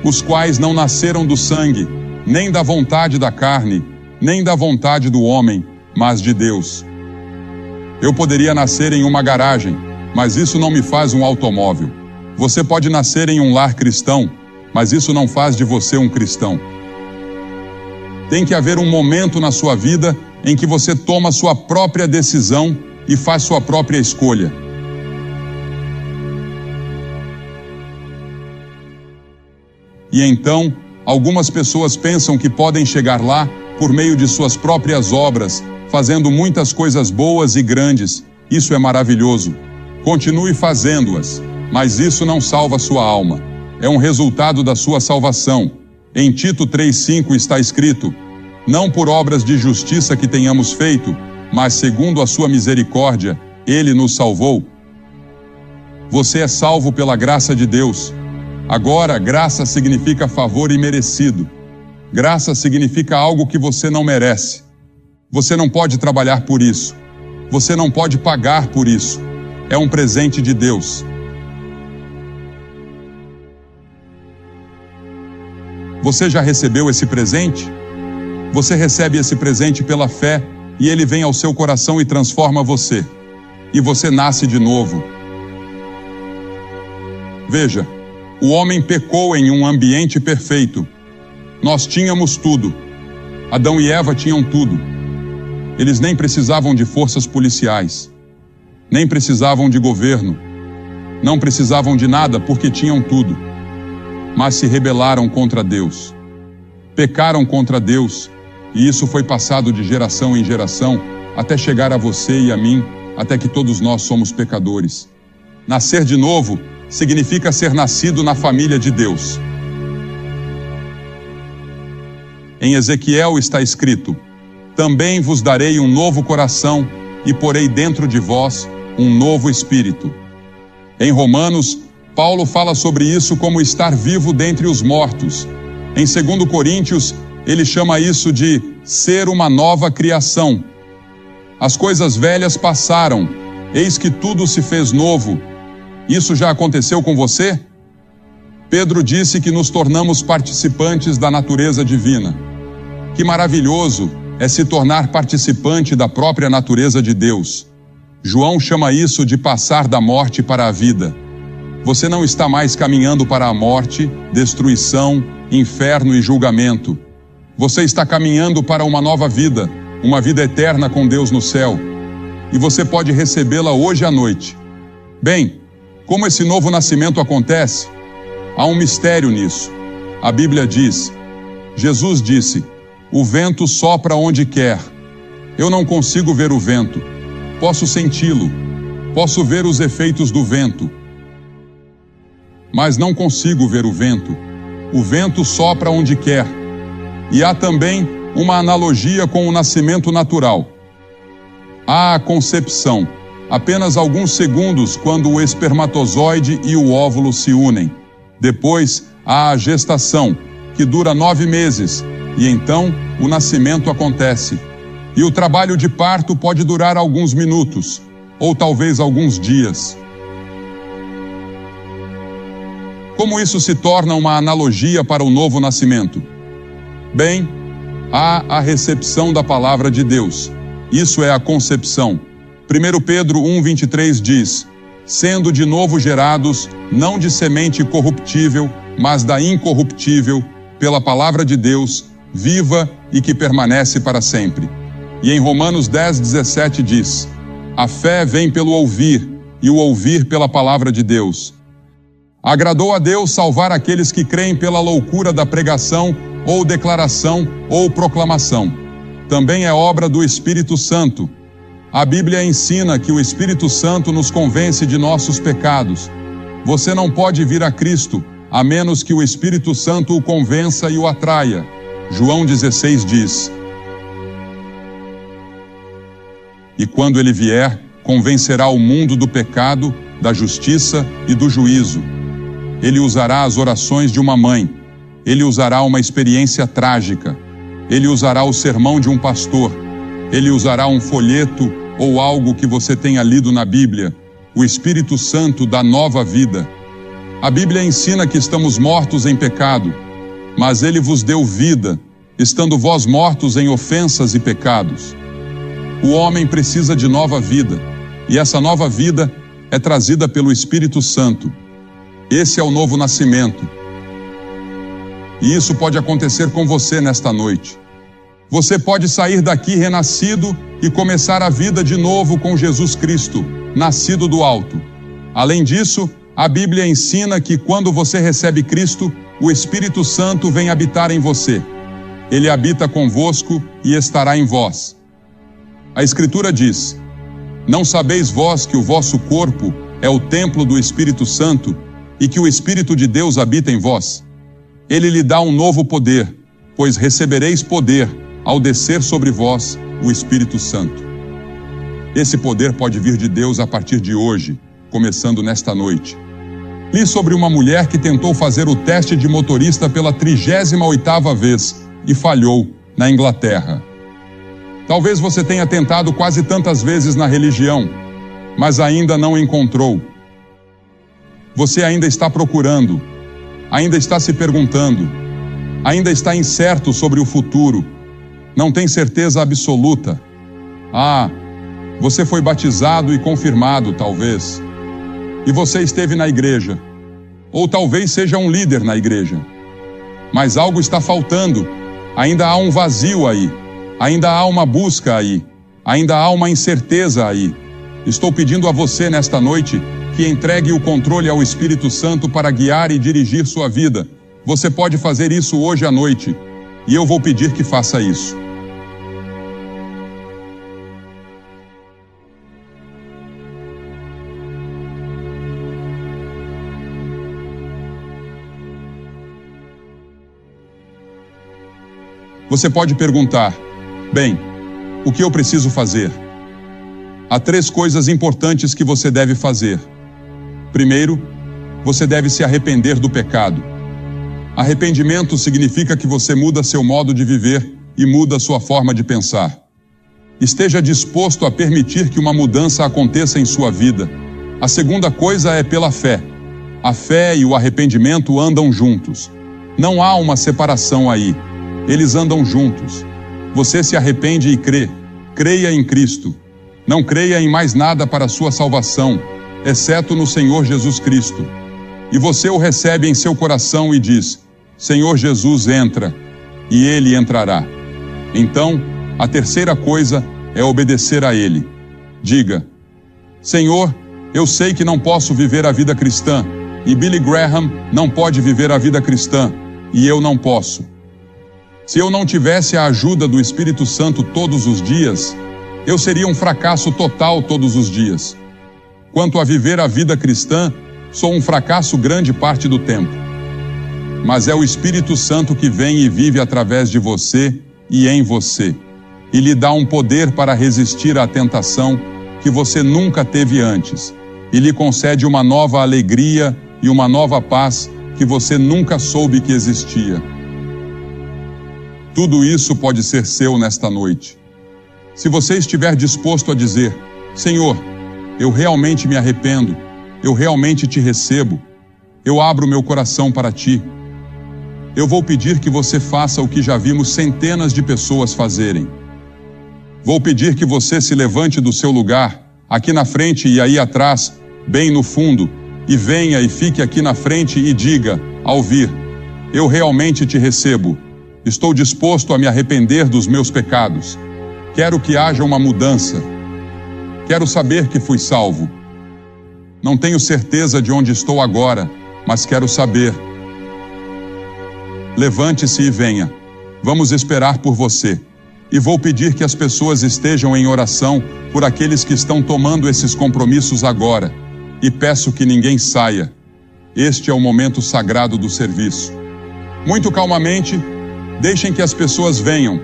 os quais não nasceram do sangue, nem da vontade da carne, nem da vontade do homem, mas de Deus. Eu poderia nascer em uma garagem, mas isso não me faz um automóvel. Você pode nascer em um lar cristão, mas isso não faz de você um cristão. Tem que haver um momento na sua vida em que você toma sua própria decisão e faz sua própria escolha. E então, algumas pessoas pensam que podem chegar lá por meio de suas próprias obras, fazendo muitas coisas boas e grandes. Isso é maravilhoso. Continue fazendo-as, mas isso não salva sua alma. É um resultado da sua salvação. Em Tito 3:5 está escrito, não por obras de justiça que tenhamos feito, mas segundo a sua misericórdia, ele nos salvou. Você é salvo pela graça de Deus. Agora, graça significa favor imerecido. Graça significa algo que você não merece. Você não pode trabalhar por isso. Você não pode pagar por isso. É um presente de Deus. Você já recebeu esse presente? Você recebe esse presente pela fé e ele vem ao seu coração e transforma você. E você nasce de novo. Veja, o homem pecou em um ambiente perfeito. Nós tínhamos tudo. Adão e Eva tinham tudo. Eles nem precisavam de forças policiais, nem precisavam de governo, não precisavam de nada porque tinham tudo. Mas se rebelaram contra Deus. Pecaram contra Deus, e isso foi passado de geração em geração, até chegar a você e a mim, até que todos nós somos pecadores. Nascer de novo significa ser nascido na família de Deus. Em Ezequiel está escrito, também vos darei um novo coração e porei dentro de vós um novo espírito. Em Romanos, Paulo fala sobre isso como estar vivo dentre os mortos. Em 2 Coríntios, ele chama isso de ser uma nova criação. As coisas velhas passaram, eis que tudo se fez novo. Isso já aconteceu com você? Pedro disse que nos tornamos participantes da natureza divina. Que maravilhoso é se tornar participante da própria natureza de Deus. João chama isso de passar da morte para a vida. Você não está mais caminhando para a morte, destruição, inferno e julgamento. Você está caminhando para uma nova vida, uma vida eterna com Deus no céu. E você pode recebê-la hoje à noite. Bem, como esse novo nascimento acontece? Há um mistério nisso. A Bíblia diz, Jesus disse, o vento sopra onde quer. Eu não consigo ver o vento. Posso senti-lo. Posso ver os efeitos do vento. Mas não consigo ver o vento. O vento sopra onde quer. E há também uma analogia com o nascimento natural. Há a concepção, apenas alguns segundos quando o espermatozoide e o óvulo se unem. Depois, há a gestação, que dura 9 meses, e então o nascimento acontece. E o trabalho de parto pode durar alguns minutos, ou talvez alguns dias. Como isso se torna uma analogia para o novo nascimento? Bem, há a recepção da palavra de Deus. Isso é a concepção. 1 Pedro 1:23 diz, sendo de novo gerados, não de semente corruptível, mas da incorruptível, pela palavra de Deus, viva e que permanece para sempre. E em Romanos 10:17 diz, a fé vem pelo ouvir, e o ouvir pela palavra de Deus. Agradou a Deus salvar aqueles que creem pela loucura da pregação, ou declaração, ou proclamação. Também é obra do Espírito Santo. A Bíblia ensina que o Espírito Santo nos convence de nossos pecados. Você não pode vir a Cristo a menos que o Espírito Santo o convença e o atraia. João 16 diz: "E quando ele vier, convencerá o mundo do pecado, da justiça e do juízo." Ele usará as orações de uma mãe. Ele usará uma experiência trágica. Ele usará o sermão de um pastor. Ele usará um folheto ou algo que você tenha lido na Bíblia. O Espírito Santo dá nova vida. A Bíblia ensina que estamos mortos em pecado, mas Ele vos deu vida, estando vós mortos em ofensas e pecados. O homem precisa de nova vida, e essa nova vida é trazida pelo Espírito Santo. Esse é o novo nascimento. E isso pode acontecer com você nesta noite. Você pode sair daqui renascido e começar a vida de novo com Jesus Cristo, nascido do alto. Além disso, a Bíblia ensina que quando você recebe Cristo, o Espírito Santo vem habitar em você. Ele habita convosco e estará em vós. A Escritura diz: "Não sabeis vós que o vosso corpo é o templo do Espírito Santo e que o Espírito de Deus habita em vós? Ele lhe dá um novo poder, pois recebereis poder ao descer sobre vós o Espírito Santo." Esse poder pode vir de Deus a partir de hoje, começando nesta noite. Li sobre uma mulher que tentou fazer o teste de motorista pela 38ª vez e falhou na Inglaterra. Talvez você tenha tentado quase tantas vezes na religião, mas ainda não encontrou. Você ainda está procurando, ainda está se perguntando, ainda está incerto sobre o futuro, não tem certeza absoluta. Você foi batizado e confirmado, talvez, e você esteve na igreja, ou talvez seja um líder na igreja, mas algo está faltando, ainda há um vazio aí, ainda há uma busca aí, ainda há uma incerteza aí. Estou pedindo a você nesta noite que entregue o controle ao Espírito Santo para guiar e dirigir sua vida. Você pode fazer isso hoje à noite, e eu vou pedir que faça isso. Você pode perguntar: bem, o que eu preciso fazer? Há 3 coisas importantes que você deve fazer. Primeiro, você deve se arrepender do pecado. Arrependimento significa que você muda seu modo de viver e muda sua forma de pensar. Esteja disposto a permitir que uma mudança aconteça em sua vida. A segunda coisa é pela fé. A fé e o arrependimento andam juntos. Não há uma separação aí. Eles andam juntos. Você se arrepende e crê. Creia em Cristo. Não creia em mais nada para a sua salvação, exceto no Senhor Jesus Cristo. E você o recebe em seu coração e diz: Senhor Jesus, entra. E Ele entrará. Então, a terceira coisa é obedecer a Ele. Diga: Senhor, eu sei que não posso viver a vida cristã, e Billy Graham não pode viver a vida cristã, e eu não posso. Se eu não tivesse a ajuda do Espírito Santo todos os dias, eu seria um fracasso total todos os dias. Quanto a viver a vida cristã, sou um fracasso grande parte do tempo. Mas é o Espírito Santo que vem e vive através de você e em você, e lhe dá um poder para resistir à tentação que você nunca teve antes, e lhe concede uma nova alegria e uma nova paz que você nunca soube que existia. Tudo isso pode ser seu nesta noite. Se você estiver disposto a dizer: Senhor, eu realmente me arrependo, eu realmente te recebo, eu abro meu coração para ti, eu vou pedir que você faça o que já vimos centenas de pessoas fazerem. Vou pedir que você se levante do seu lugar, aqui na frente e aí atrás, bem no fundo, e venha e fique aqui na frente e diga, ao vir: eu realmente te recebo. Estou disposto a me arrepender dos meus pecados. Quero que haja uma mudança. Quero saber que fui salvo. Não tenho certeza de onde estou agora, mas quero saber. Levante-se e venha. Vamos esperar por você. E vou pedir que as pessoas estejam em oração por aqueles que estão tomando esses compromissos agora. E peço que ninguém saia. Este é o momento sagrado do serviço. Muito calmamente, deixem que as pessoas venham,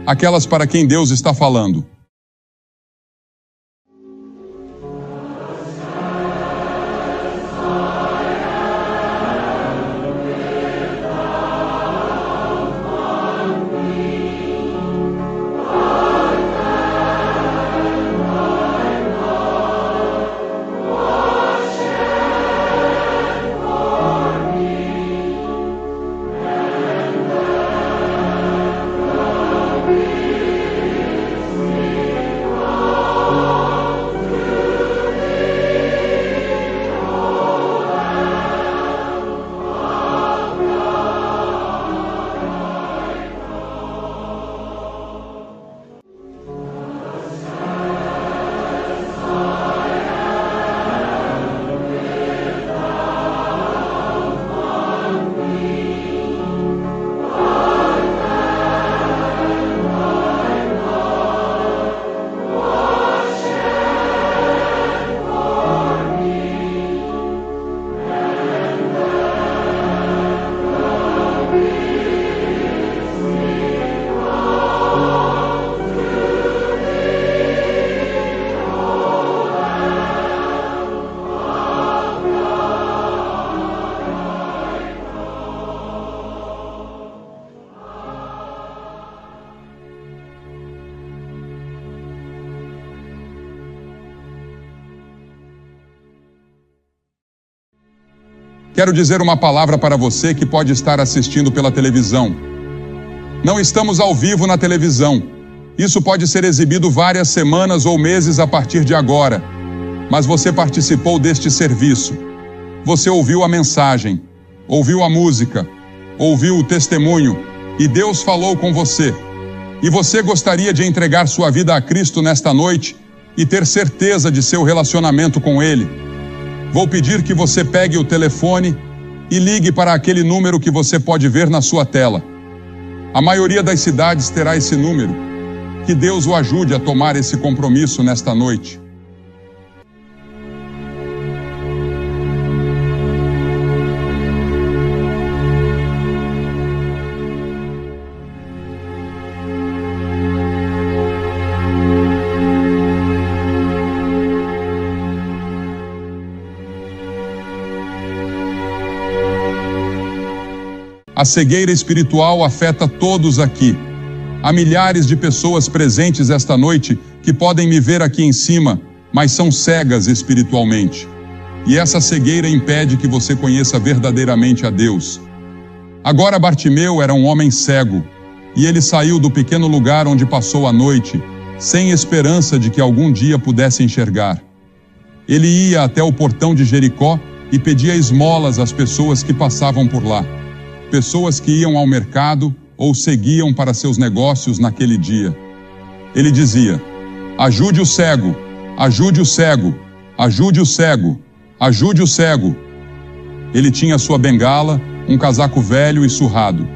aquelas para quem Deus está falando. Quero dizer uma palavra para você que pode estar assistindo pela televisão. Não estamos ao vivo na televisão. Isso pode ser exibido várias semanas ou meses a partir de agora. Mas você participou deste serviço. Você ouviu a mensagem, ouviu a música, ouviu o testemunho e Deus falou com você. E você gostaria de entregar sua vida a Cristo nesta noite e ter certeza de seu relacionamento com Ele. Vou pedir que você pegue o telefone e ligue para aquele número que você pode ver na sua tela. A maioria das cidades terá esse número. Que Deus o ajude a tomar esse compromisso nesta noite. A cegueira espiritual afeta todos aqui. Há milhares de pessoas presentes esta noite que podem me ver aqui em cima, mas são cegas espiritualmente. E essa cegueira impede que você conheça verdadeiramente a Deus. Agora Bartimeu era um homem cego, e ele saiu do pequeno lugar onde passou a noite, sem esperança de que algum dia pudesse enxergar. Ele ia até o portão de Jericó e pedia esmolas às pessoas que passavam por lá. Pessoas que iam ao mercado ou seguiam para seus negócios naquele dia. Ele dizia: ajude o cego, ajude o cego, ajude o cego, ajude o cego. Ele tinha sua bengala, um casaco velho e surrado.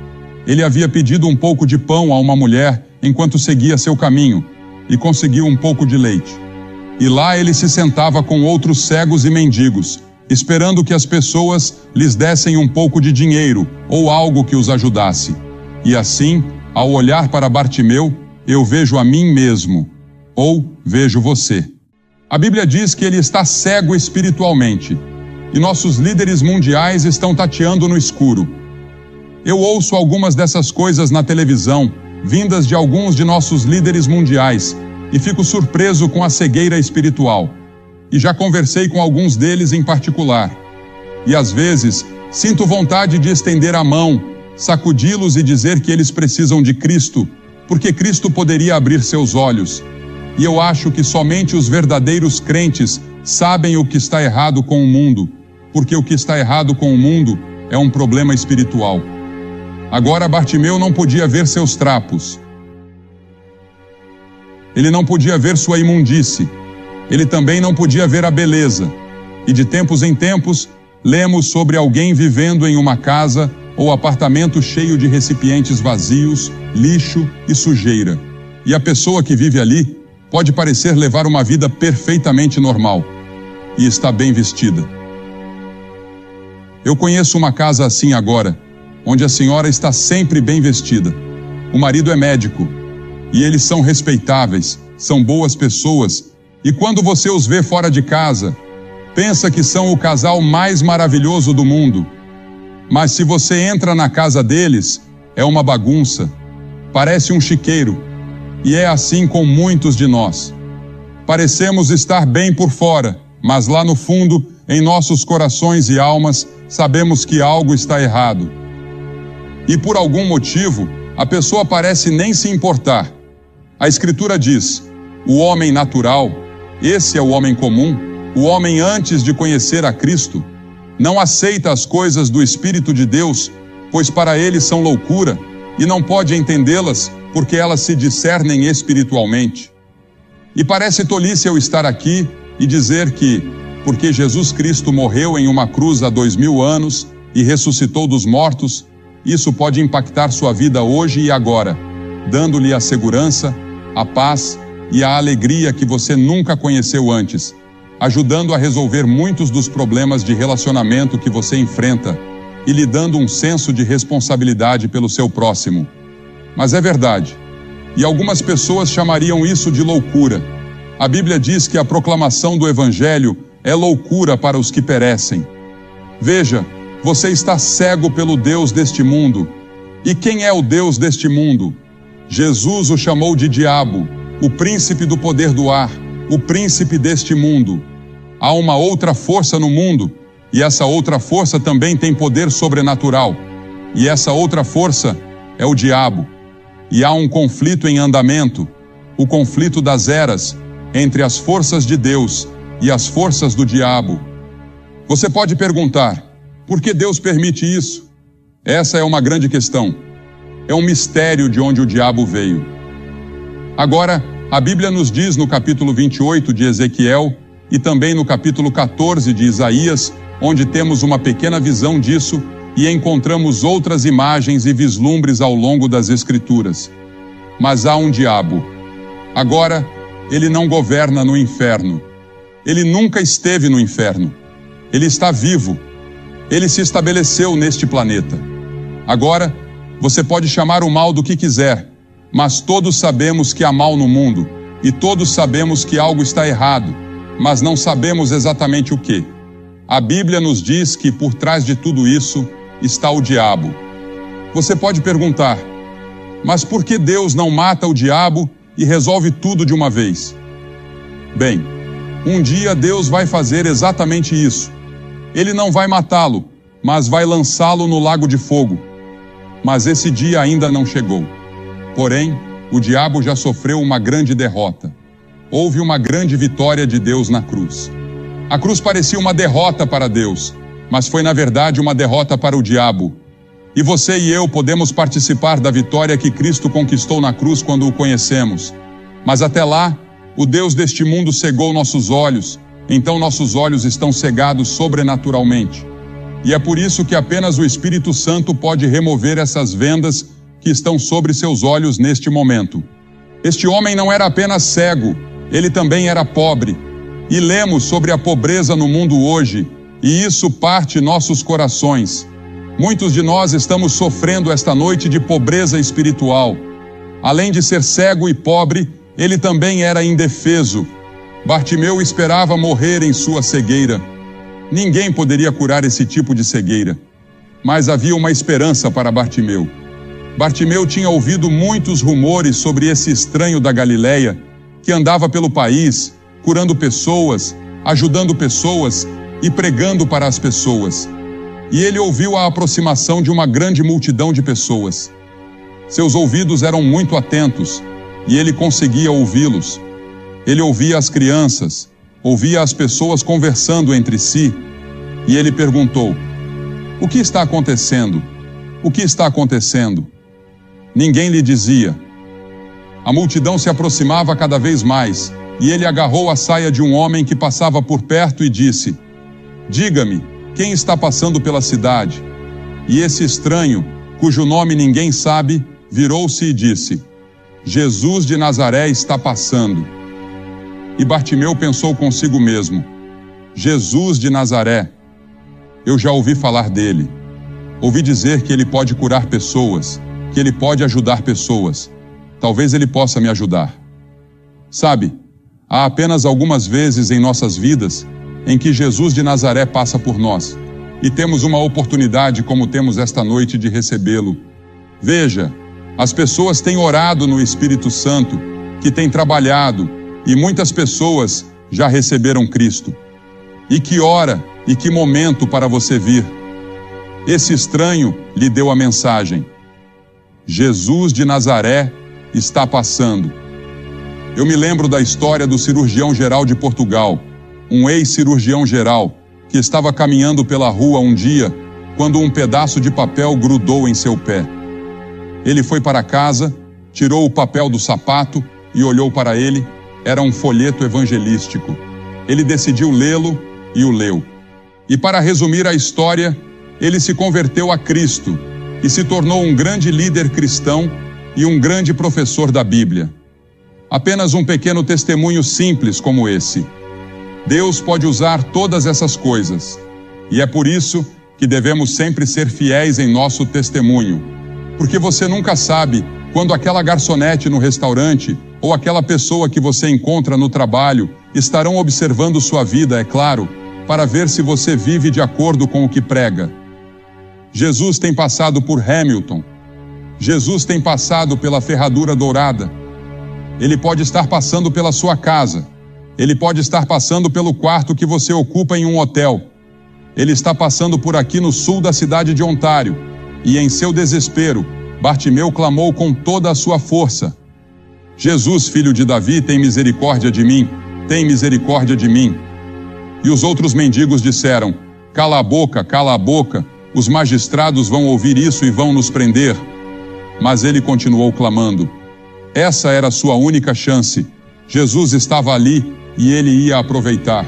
Ele havia pedido um pouco de pão a uma mulher enquanto seguia seu caminho e conseguiu um pouco de leite. E lá ele se sentava com outros cegos e mendigos, esperando que as pessoas lhes dessem um pouco de dinheiro ou algo que os ajudasse. E assim, ao olhar para Bartimeu, eu vejo a mim mesmo, ou vejo você. A Bíblia diz que ele está cego espiritualmente, e nossos líderes mundiais estão tateando no escuro. Eu ouço algumas dessas coisas na televisão, vindas de alguns de nossos líderes mundiais, e fico surpreso com a cegueira espiritual. E já conversei com alguns deles em particular. E às vezes, sinto vontade de estender a mão, sacudi-los e dizer que eles precisam de Cristo, porque Cristo poderia abrir seus olhos. E eu acho que somente os verdadeiros crentes sabem o que está errado com o mundo, porque o que está errado com o mundo é um problema espiritual. Agora Bartimeu não podia ver seus trapos. Ele não podia ver sua imundície. Ele também não podia ver a beleza. E de tempos em tempos, lemos sobre alguém vivendo em uma casa ou apartamento cheio de recipientes vazios, lixo e sujeira. e a pessoa que vive ali pode parecer levar uma vida perfeitamente normal e está bem vestida. Eu conheço uma casa assim agora, onde a senhora está sempre bem vestida. O marido é médico e eles são respeitáveis, são boas pessoas, e quando você os vê fora de casa, pensa que são o casal mais maravilhoso do mundo. Mas se você entra na casa deles, é uma bagunça, parece um chiqueiro, e é assim com muitos de nós. Parecemos estar bem por fora, mas lá no fundo, em nossos corações e almas, sabemos que algo está errado. E por algum motivo, a pessoa parece nem se importar. A Escritura diz: o homem natural, esse é o homem comum, o homem antes de conhecer a Cristo, não aceita as coisas do Espírito de Deus, pois para ele são loucura, e não pode entendê-las, porque elas se discernem espiritualmente. E parece tolice eu estar aqui e dizer que, porque Jesus Cristo morreu em uma cruz há 2000 anos e ressuscitou dos mortos, isso pode impactar sua vida hoje e agora, dando-lhe a segurança, a paz e a alegria que você nunca conheceu antes, ajudando a resolver muitos dos problemas de relacionamento que você enfrenta e lhe dando um senso de responsabilidade pelo seu próximo. Mas é verdade, e algumas pessoas chamariam isso de loucura. A Bíblia diz que a proclamação do Evangelho é loucura para os que perecem. Veja, você está cego pelo Deus deste mundo. E quem é o Deus deste mundo? Jesus o chamou de diabo, o príncipe do poder do ar, o príncipe deste mundo. Há uma outra força no mundo, e essa outra força também tem poder sobrenatural. E essa outra força é o diabo. E há um conflito em andamento, o conflito das eras, entre as forças de Deus e as forças do diabo. Você pode perguntar, por que Deus permite isso? Essa é uma grande questão. É um mistério de onde o diabo veio. Agora, a Bíblia nos diz no capítulo 28 de Ezequiel e também no capítulo 14 de Isaías, onde temos uma pequena visão disso e encontramos outras imagens e vislumbres ao longo das Escrituras. Mas há um diabo. Agora, ele não governa no inferno. Ele nunca esteve no inferno. Ele está vivo. Ele se estabeleceu neste planeta. Agora, você pode chamar o mal do que quiser, mas todos sabemos que há mal no mundo, e todos sabemos que algo está errado, mas não sabemos exatamente o que. A Bíblia nos diz que por trás de tudo isso está o diabo. Você pode perguntar, mas por que Deus não mata o diabo e resolve tudo de uma vez? Bem, um dia Deus vai fazer exatamente isso. Ele não vai matá-lo, mas vai lançá-lo no lago de fogo. Mas esse dia ainda não chegou. Porém, o diabo já sofreu uma grande derrota. Houve uma grande vitória de Deus na cruz. A cruz parecia uma derrota para Deus, mas foi na verdade uma derrota para o diabo. E você e eu podemos participar da vitória que Cristo conquistou na cruz quando o conhecemos. Mas até lá, o Deus deste mundo cegou nossos olhos, então nossos olhos estão cegados sobrenaturalmente. E é por isso que apenas o Espírito Santo pode remover essas vendas que estão sobre seus olhos neste momento. Este homem não era apenas cego, ele também era pobre. E lemos sobre a pobreza no mundo hoje, e isso parte nossos corações. Muitos de nós estamos sofrendo esta noite de pobreza espiritual. Além de ser cego e pobre, ele também era indefeso. Bartimeu esperava morrer em sua cegueira. Ninguém poderia curar esse tipo de cegueira. Mas havia uma esperança para Bartimeu. Bartimeu tinha ouvido muitos rumores sobre esse estranho da Galileia, que andava pelo país, curando pessoas, ajudando pessoas e pregando para as pessoas. E ele ouviu a aproximação de uma grande multidão de pessoas. Seus ouvidos eram muito atentos, e ele conseguia ouvi-los. Ele ouvia as crianças, ouvia as pessoas conversando entre si, e ele perguntou, o que está acontecendo? O que está acontecendo? Ninguém lhe dizia. A multidão se aproximava cada vez mais, e ele agarrou a saia de um homem que passava por perto e disse, diga-me, quem está passando pela cidade? E esse estranho, cujo nome ninguém sabe, virou-se e disse, Jesus de Nazaré está passando. E Bartimeu pensou consigo mesmo: Jesus de Nazaré, eu já ouvi falar dele. Ouvi dizer que ele pode curar pessoas, que ele pode ajudar pessoas. Talvez ele possa me ajudar. Sabe, há apenas algumas vezes em nossas vidas em que Jesus de Nazaré passa por nós, e temos uma oportunidade como temos esta noite de recebê-lo. Veja, as pessoas têm orado no Espírito Santo, que tem trabalhado, e muitas pessoas já receberam Cristo. E que hora e que momento para você vir. Esse estranho lhe deu a mensagem: Jesus de Nazaré está passando. Eu me lembro da história do cirurgião geral de Portugal, um ex-cirurgião geral, que estava caminhando pela rua um dia, quando um pedaço de papel grudou em seu pé. Ele foi para casa, tirou o papel do sapato e olhou para ele. Era um folheto evangelístico. Ele decidiu lê-lo e o leu. E para resumir a história, ele se converteu a Cristo e se tornou um grande líder cristão e um grande professor da Bíblia. Apenas um pequeno testemunho simples como esse. Deus pode usar todas essas coisas, e é por isso que devemos sempre ser fiéis em nosso testemunho, porque você nunca sabe quando aquela garçonete no restaurante ou aquela pessoa que você encontra no trabalho estarão observando sua vida, é claro, para ver se você vive de acordo com o que prega. Jesus tem passado por Hamilton. Jesus tem passado pela Ferradura Dourada. Ele pode estar passando pela sua casa. Ele pode estar passando pelo quarto que você ocupa em um hotel. Ele está passando por aqui no sul da cidade de Ontário. E em seu desespero, Bartimeu clamou com toda a sua força: Jesus, filho de Davi, tem misericórdia de mim, tem misericórdia de mim. E os outros mendigos disseram: cala a boca, os magistrados vão ouvir isso e vão nos prender. Mas ele continuou clamando. Essa era a sua única chance. Jesus estava ali e ele ia aproveitar.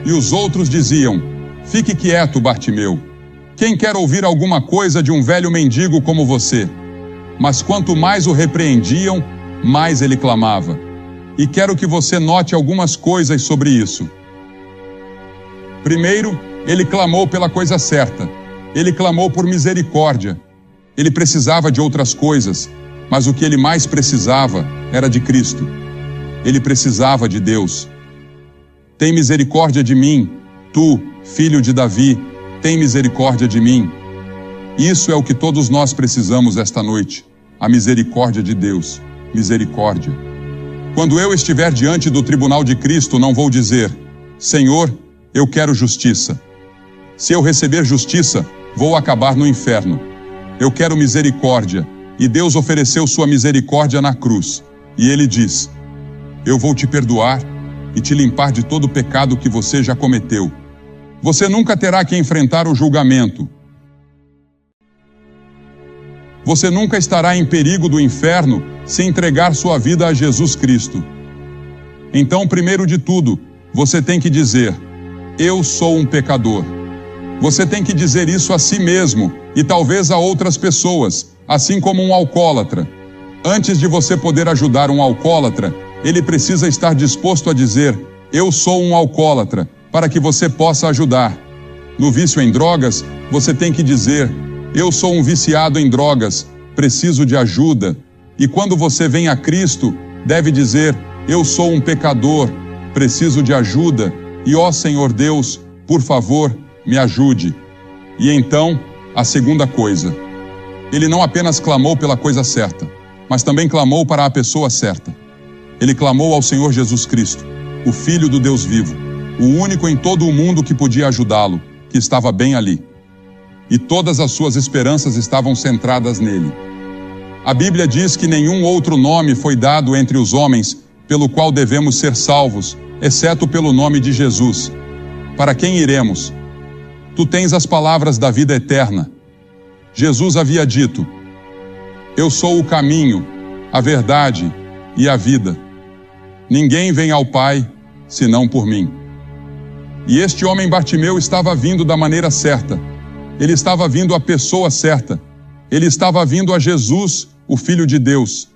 E os outros diziam: fique quieto, Bartimeu. Quem quer ouvir alguma coisa de um velho mendigo como você? Mas quanto mais o repreendiam, mais ele clamava. E quero que você note algumas coisas sobre isso. Primeiro, ele clamou pela coisa certa. Ele clamou por misericórdia. Ele precisava de outras coisas, mas o que ele mais precisava era de Cristo. Ele precisava de Deus. Tem misericórdia de mim, tu, filho de Davi, tem misericórdia de mim. Isso é o que todos nós precisamos esta noite, a misericórdia de Deus. Misericórdia. Quando eu estiver diante do tribunal de Cristo, não vou dizer: Senhor, eu quero justiça. Se eu receber justiça, vou acabar no inferno. Eu quero misericórdia, e Deus ofereceu sua misericórdia na cruz. E ele diz: eu vou te perdoar e te limpar de todo o pecado que você já cometeu. Você nunca terá que enfrentar o julgamento. Você nunca estará em perigo do inferno se entregar sua vida a Jesus Cristo. Então, primeiro de tudo, você tem que dizer: eu sou um pecador. Você tem que dizer isso a si mesmo e talvez a outras pessoas, assim como um alcoólatra. Antes de você poder ajudar um alcoólatra, ele precisa estar disposto a dizer: eu sou um alcoólatra, para que você possa ajudar. No vício em drogas, você tem que dizer: eu sou um viciado em drogas, preciso de ajuda. E quando você vem a Cristo, deve dizer: eu sou um pecador, preciso de ajuda, e ó Senhor Deus, por favor, me ajude. E então, a segunda coisa, ele não apenas clamou pela coisa certa, mas também clamou para a pessoa certa. Ele clamou ao Senhor Jesus Cristo, o Filho do Deus vivo, o único em todo o mundo que podia ajudá-lo, que estava bem ali. E todas as suas esperanças estavam centradas nele. A Bíblia diz que nenhum outro nome foi dado entre os homens pelo qual devemos ser salvos, exceto pelo nome de Jesus. Para quem iremos? Tu tens as palavras da vida eterna. Jesus havia dito: eu sou o caminho, a verdade e a vida. Ninguém vem ao Pai senão por mim. E este homem Bartimeu estava vindo da maneira certa. Ele estava vindo à pessoa certa. Ele estava vindo a Jesus, o Filho de Deus.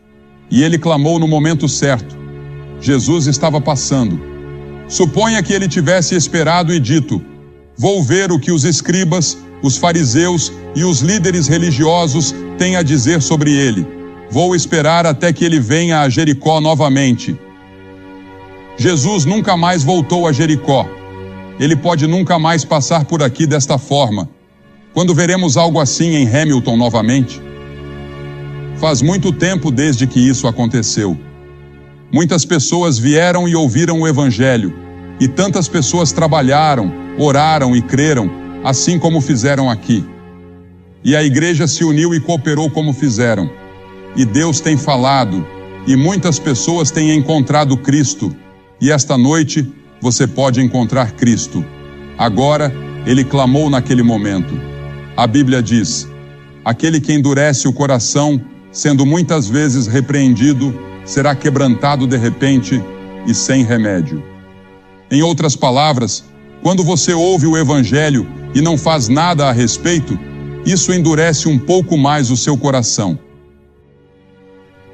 E ele clamou no momento certo. Jesus estava passando. Suponha que ele tivesse esperado e dito: vou ver o que os escribas, os fariseus e os líderes religiosos têm a dizer sobre ele. Vou esperar até que ele venha a Jericó novamente. Jesus nunca mais voltou a Jericó. Ele pode nunca mais passar por aqui desta forma. Quando veremos algo assim em Hamilton novamente? Faz muito tempo desde que isso aconteceu. Muitas pessoas vieram e ouviram o Evangelho, e tantas pessoas trabalharam, oraram e creram, assim como fizeram aqui. E a igreja se uniu e cooperou como fizeram. E Deus tem falado, e muitas pessoas têm encontrado Cristo. E esta noite você pode encontrar Cristo. Agora, ele clamou naquele momento. A Bíblia diz: aquele que endurece o coração, sendo muitas vezes repreendido, será quebrantado de repente e sem remédio. Em outras palavras, quando você ouve o Evangelho e não faz nada a respeito, isso endurece um pouco mais o seu coração.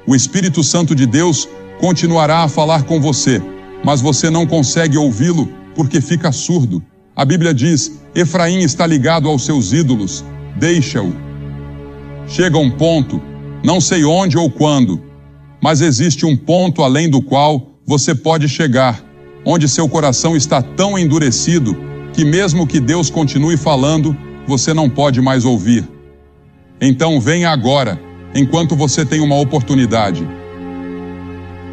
O Espírito Santo de Deus continuará a falar com você, mas você não consegue ouvi-lo porque fica surdo. A Bíblia diz: Efraim está ligado aos seus ídolos, deixa-o. Chega um ponto, não sei onde ou quando, mas existe um ponto além do qual você pode chegar, onde seu coração está tão endurecido que mesmo que Deus continue falando, você não pode mais ouvir. Então venha agora, enquanto você tem uma oportunidade.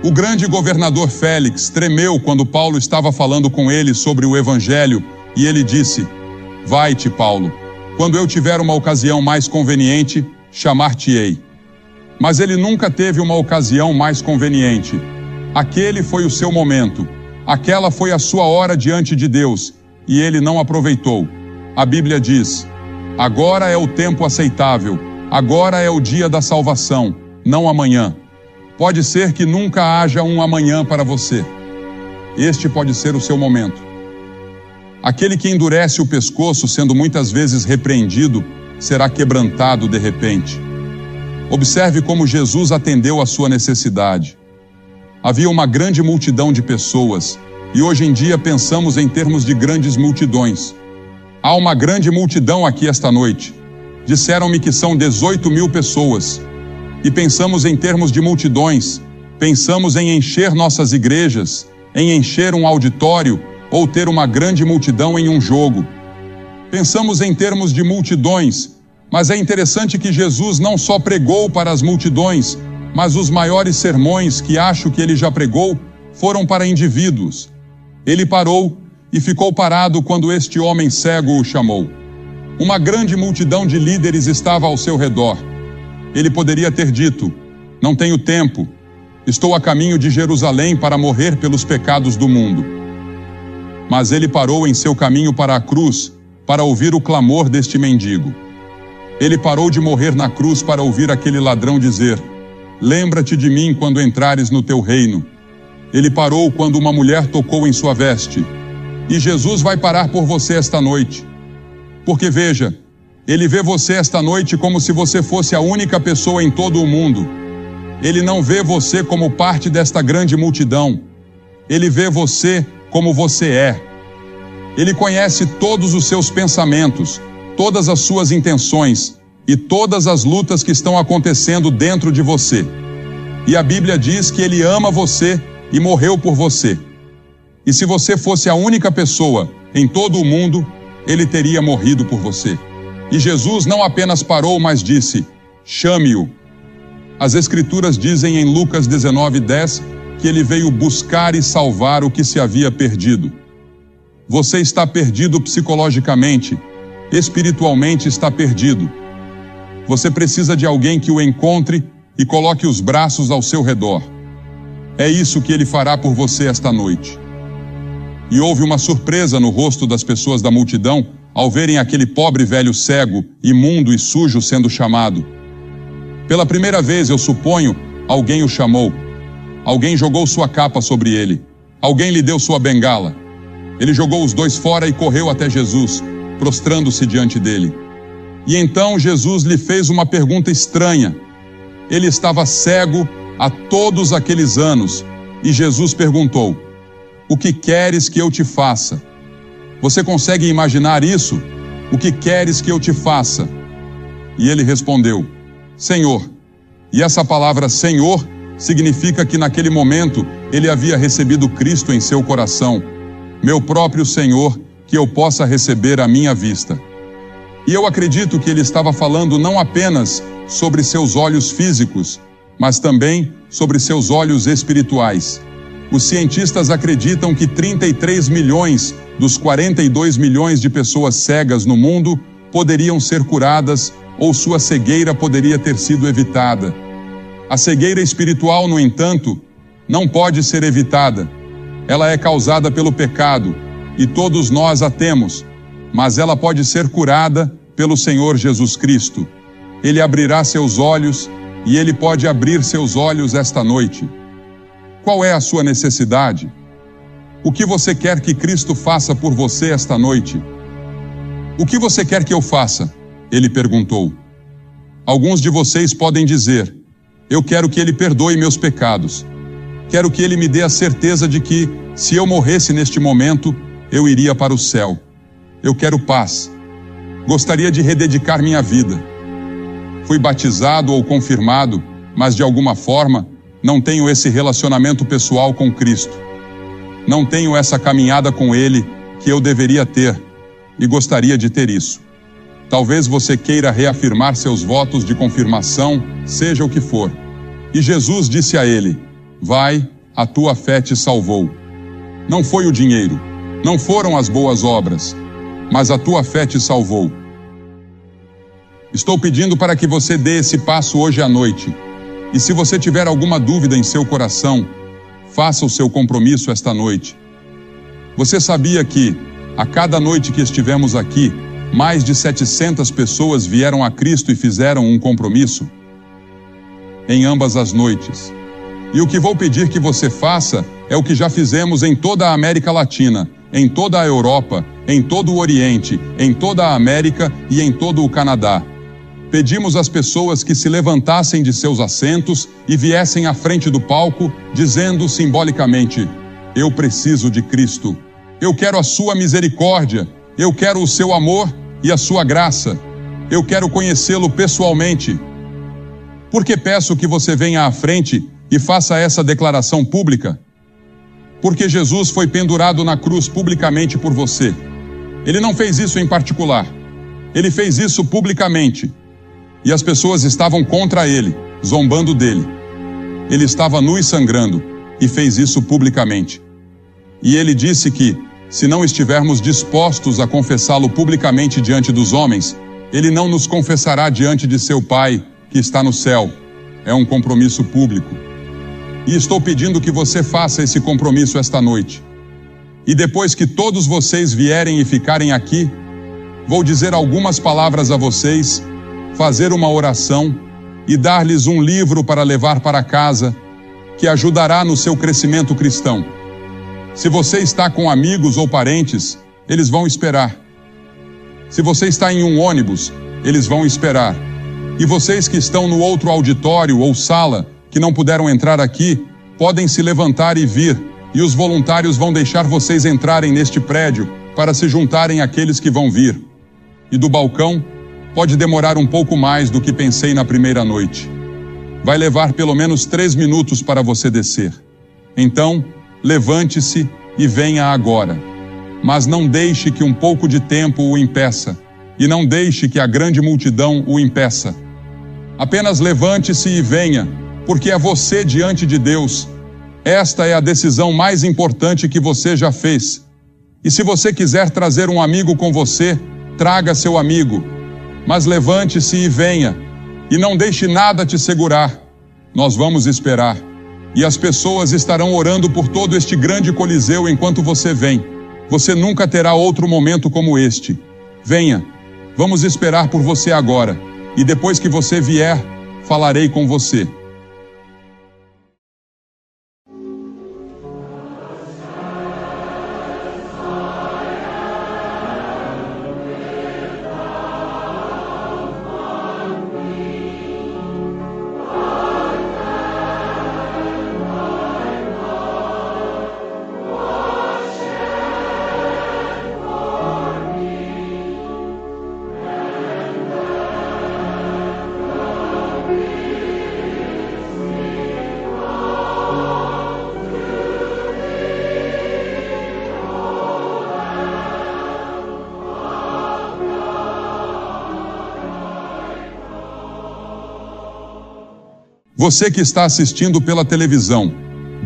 O grande governador Félix tremeu quando Paulo estava falando com ele sobre o Evangelho e ele disse: vai-te, Paulo, quando eu tiver uma ocasião mais conveniente, chamar-te-ei. Mas ele nunca teve uma ocasião mais conveniente. Aquele foi o seu momento, aquela foi a sua hora diante de Deus, e ele não aproveitou. A Bíblia diz: agora é o tempo aceitável, agora é o dia da salvação, não amanhã. Pode ser que nunca haja um amanhã para você. Este pode ser o seu momento. Aquele que endurece o pescoço, sendo muitas vezes repreendido, será quebrantado de repente. Observe como Jesus atendeu à sua necessidade. Havia uma grande multidão de pessoas, e hoje em dia pensamos em termos de grandes multidões. Há uma grande multidão aqui esta noite. Disseram-me que são 18.000 pessoas. E pensamos em termos de multidões, pensamos em encher nossas igrejas, em encher um auditório ou ter uma grande multidão em um jogo. Pensamos em termos de multidões, mas é interessante que Jesus não só pregou para as multidões, mas os maiores sermões que acho que ele já pregou foram para indivíduos. Ele parou e ficou parado quando este homem cego o chamou. Uma grande multidão de líderes estava ao seu redor. Ele poderia ter dito: não tenho tempo, estou a caminho de Jerusalém para morrer pelos pecados do mundo. Mas ele parou em seu caminho para a cruz para ouvir o clamor deste mendigo. Ele parou de morrer na cruz para ouvir aquele ladrão dizer: lembra-te de mim quando entrares no teu reino. Ele parou quando uma mulher tocou em sua veste. E Jesus vai parar por você esta noite. Porque veja, ele vê você esta noite como se você fosse a única pessoa em todo o mundo. Ele não vê você como parte desta grande multidão. Ele vê você como você é. Ele conhece todos os seus pensamentos, todas as suas intenções e todas as lutas que estão acontecendo dentro de você. E a Bíblia diz que ele ama você e morreu por você. E se você fosse a única pessoa em todo o mundo, ele teria morrido por você. E Jesus não apenas parou, mas disse: chame-o. As Escrituras dizem em Lucas 19:10 que ele veio buscar e salvar o que se havia perdido. Você está perdido psicologicamente, espiritualmente está perdido. Você precisa de alguém que o encontre e coloque os braços ao seu redor. É isso que ele fará por você esta noite. E houve uma surpresa no rosto das pessoas da multidão ao verem aquele pobre velho cego, imundo e sujo sendo chamado. Pela primeira vez, eu suponho, alguém o chamou. Alguém jogou sua capa sobre ele. Alguém lhe deu sua bengala. Ele jogou os dois fora e correu até Jesus, prostrando-se diante dele. E então Jesus lhe fez uma pergunta estranha. Ele estava cego há todos aqueles anos, e Jesus perguntou: o que queres que eu te faça? Você consegue imaginar isso? O que queres que eu te faça? E ele respondeu: Senhor. E essa palavra Senhor significa que naquele momento ele havia recebido Cristo em seu coração. Meu próprio Senhor, que eu possa receber à minha vista. E eu acredito que ele estava falando não apenas sobre seus olhos físicos, mas também sobre seus olhos espirituais. Os cientistas acreditam que 33 milhões dos 42 milhões de pessoas cegas no mundo poderiam ser curadas ou sua cegueira poderia ter sido evitada. A cegueira espiritual, no entanto, não pode ser evitada. Ela é causada pelo pecado, e todos nós a temos, mas ela pode ser curada pelo Senhor Jesus Cristo. Ele abrirá seus olhos, e Ele pode abrir seus olhos esta noite. Qual é a sua necessidade? O que você quer que Cristo faça por você esta noite? O que você quer que eu faça? Ele perguntou. Alguns de vocês podem dizer: eu quero que Ele perdoe meus pecados. Quero que Ele me dê a certeza de que, se eu morresse neste momento, eu iria para o céu. Eu quero paz. Gostaria de rededicar minha vida. Fui batizado ou confirmado, mas de alguma forma não tenho esse relacionamento pessoal com Cristo. Não tenho essa caminhada com Ele que eu deveria ter, e gostaria de ter isso. Talvez você queira reafirmar seus votos de confirmação, seja o que for. E Jesus disse a ele: vai, a tua fé te salvou. Não foi o dinheiro, não foram as boas obras, mas a tua fé te salvou. Estou pedindo para que você dê esse passo hoje à noite. E se você tiver alguma dúvida em seu coração, faça o seu compromisso esta noite. Você sabia que, a cada noite que estivemos aqui, mais de 700 pessoas vieram a Cristo e fizeram um compromisso? Em ambas as noites. E o que vou pedir que você faça é o que já fizemos em toda a América Latina, em toda a Europa, em todo o Oriente, em toda a América e em todo o Canadá. Pedimos às pessoas que se levantassem de seus assentos e viessem à frente do palco, dizendo simbolicamente: eu preciso de Cristo. Eu quero a sua misericórdia. Eu quero o seu amor e a sua graça. Eu quero conhecê-lo pessoalmente. Por que peço que você venha à frente e faça essa declaração pública? Porque Jesus foi pendurado na cruz publicamente por você. Ele não fez isso em particular. Ele fez isso publicamente. E as pessoas estavam contra ele, zombando dele. Ele estava nu e sangrando, e fez isso publicamente. E ele disse que, se não estivermos dispostos a confessá-lo publicamente diante dos homens, ele não nos confessará diante de seu Pai, que está no céu. É um compromisso público. E estou pedindo que você faça esse compromisso esta noite. E depois que todos vocês vierem e ficarem aqui, vou dizer algumas palavras a vocês, fazer uma oração e dar-lhes um livro para levar para casa, que ajudará no seu crescimento cristão. Se você está com amigos ou parentes, eles vão esperar. Se você está em um ônibus, eles vão esperar. E vocês que estão no outro auditório ou sala, que não puderam entrar aqui, podem se levantar e vir, e os voluntários vão deixar vocês entrarem neste prédio para se juntarem àqueles que vão vir. E do balcão, pode demorar um pouco mais do que pensei na primeira noite. Vai levar pelo menos 3 minutos para você descer. Então, levante-se e venha agora. Mas não deixe que um pouco de tempo o impeça, e não deixe que a grande multidão o impeça. Apenas levante-se e venha, porque é você diante de Deus. Esta é a decisão mais importante que você já fez. E se você quiser trazer um amigo com você, traga seu amigo. Mas levante-se e venha, e não deixe nada te segurar. Nós vamos esperar. E as pessoas estarão orando por todo este grande coliseu enquanto você vem. Você nunca terá outro momento como este. Venha, vamos esperar por você agora. E depois que você vier, falarei com você. Você que está assistindo pela televisão,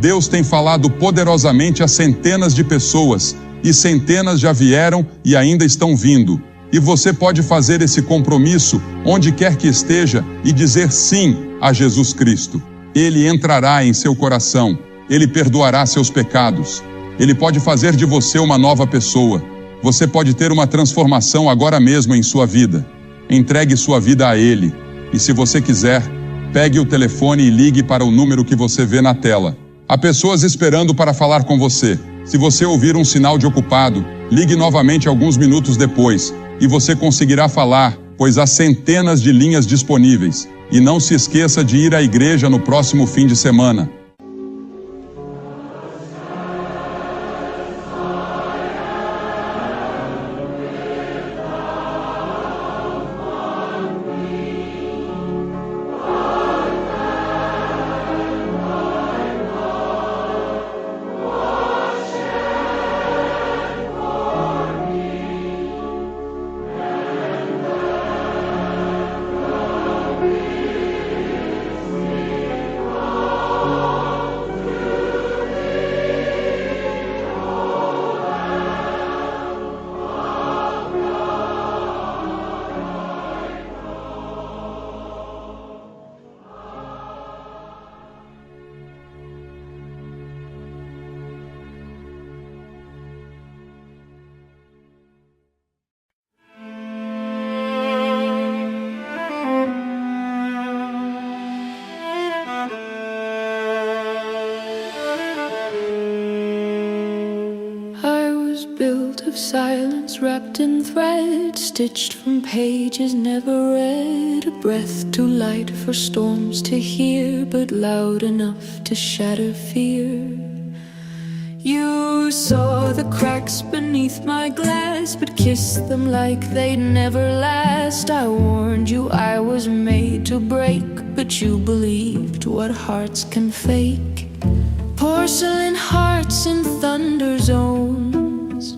Deus tem falado poderosamente a centenas de pessoas, e centenas já vieram e ainda estão vindo. E você pode fazer esse compromisso onde quer que esteja e dizer sim a Jesus Cristo. Ele entrará em seu coração, Ele perdoará seus pecados. Ele pode fazer de você uma nova pessoa. Você pode ter uma transformação agora mesmo em sua vida. Entregue sua vida a Ele. E se você quiser, pegue o telefone e ligue para o número que você vê na tela. Há pessoas esperando para falar com você. Se você ouvir um sinal de ocupado, ligue novamente alguns minutos depois, e você conseguirá falar, pois há centenas de linhas disponíveis. E não se esqueça de ir à igreja no próximo fim de semana. Built of silence, wrapped in thread, stitched from pages never read. A breath too light for storms to hear, but loud enough to shatter fear. You saw the cracks beneath my glass, but kissed them like they'd never last. I warned you I was made to break, but you believed what hearts can fake. Porcelain hearts in thunder zones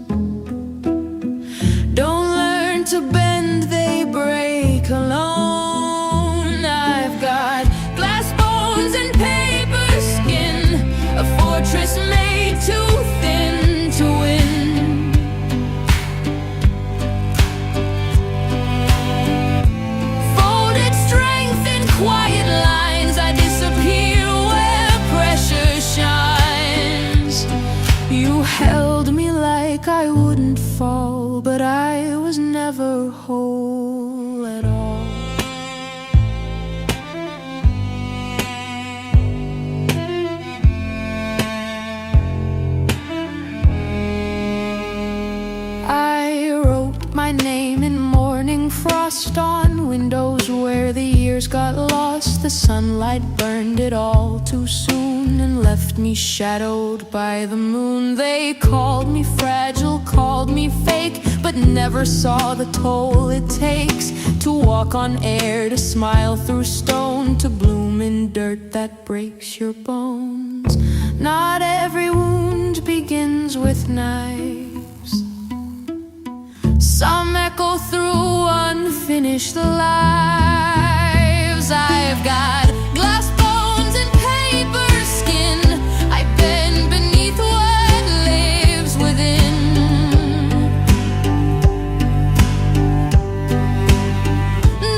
don't learn to bend, they break alone. I've got glass bones and paper skin, a fortress made too thin to win. Folded strength in quiet lines, I disappear where pressure shines. You held me like I wouldn't fall, but I was never whole at all. I wrote my name in morning frost on windows where the years got lost. The sunlight burned it all too soon and left me shadowed by the moon. They called me fragile, called me fake, but never saw the toll it takes to walk on air, to smile through stone, to bloom in dirt that breaks your bones. Not every wound begins with knives. Some echo through unfinished lives. I've got glass bones and paper skin, I bend beneath what lives within.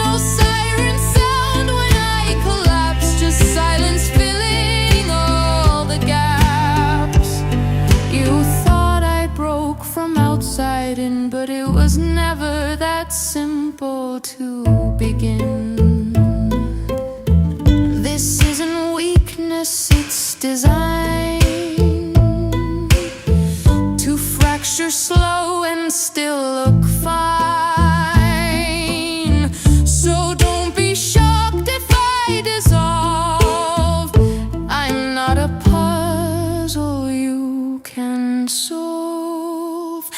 No siren sound when I collapse, just silence filling all the gaps. You thought I broke from outside in, but it was never that simple to begin. This isn't weakness, it's design to fracture slow and still look fine. So don't be shocked if I dissolve. I'm not a puzzle you can solve.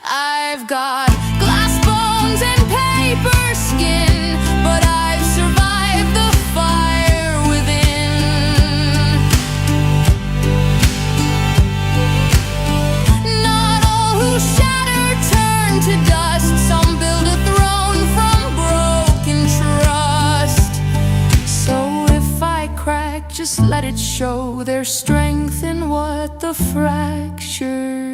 I've got glass bones and paper skin, but I've survived the fire within. Not all who shatter turn to dust. Some build a throne from broken trust. So if I crash let it show their strength in what the fracture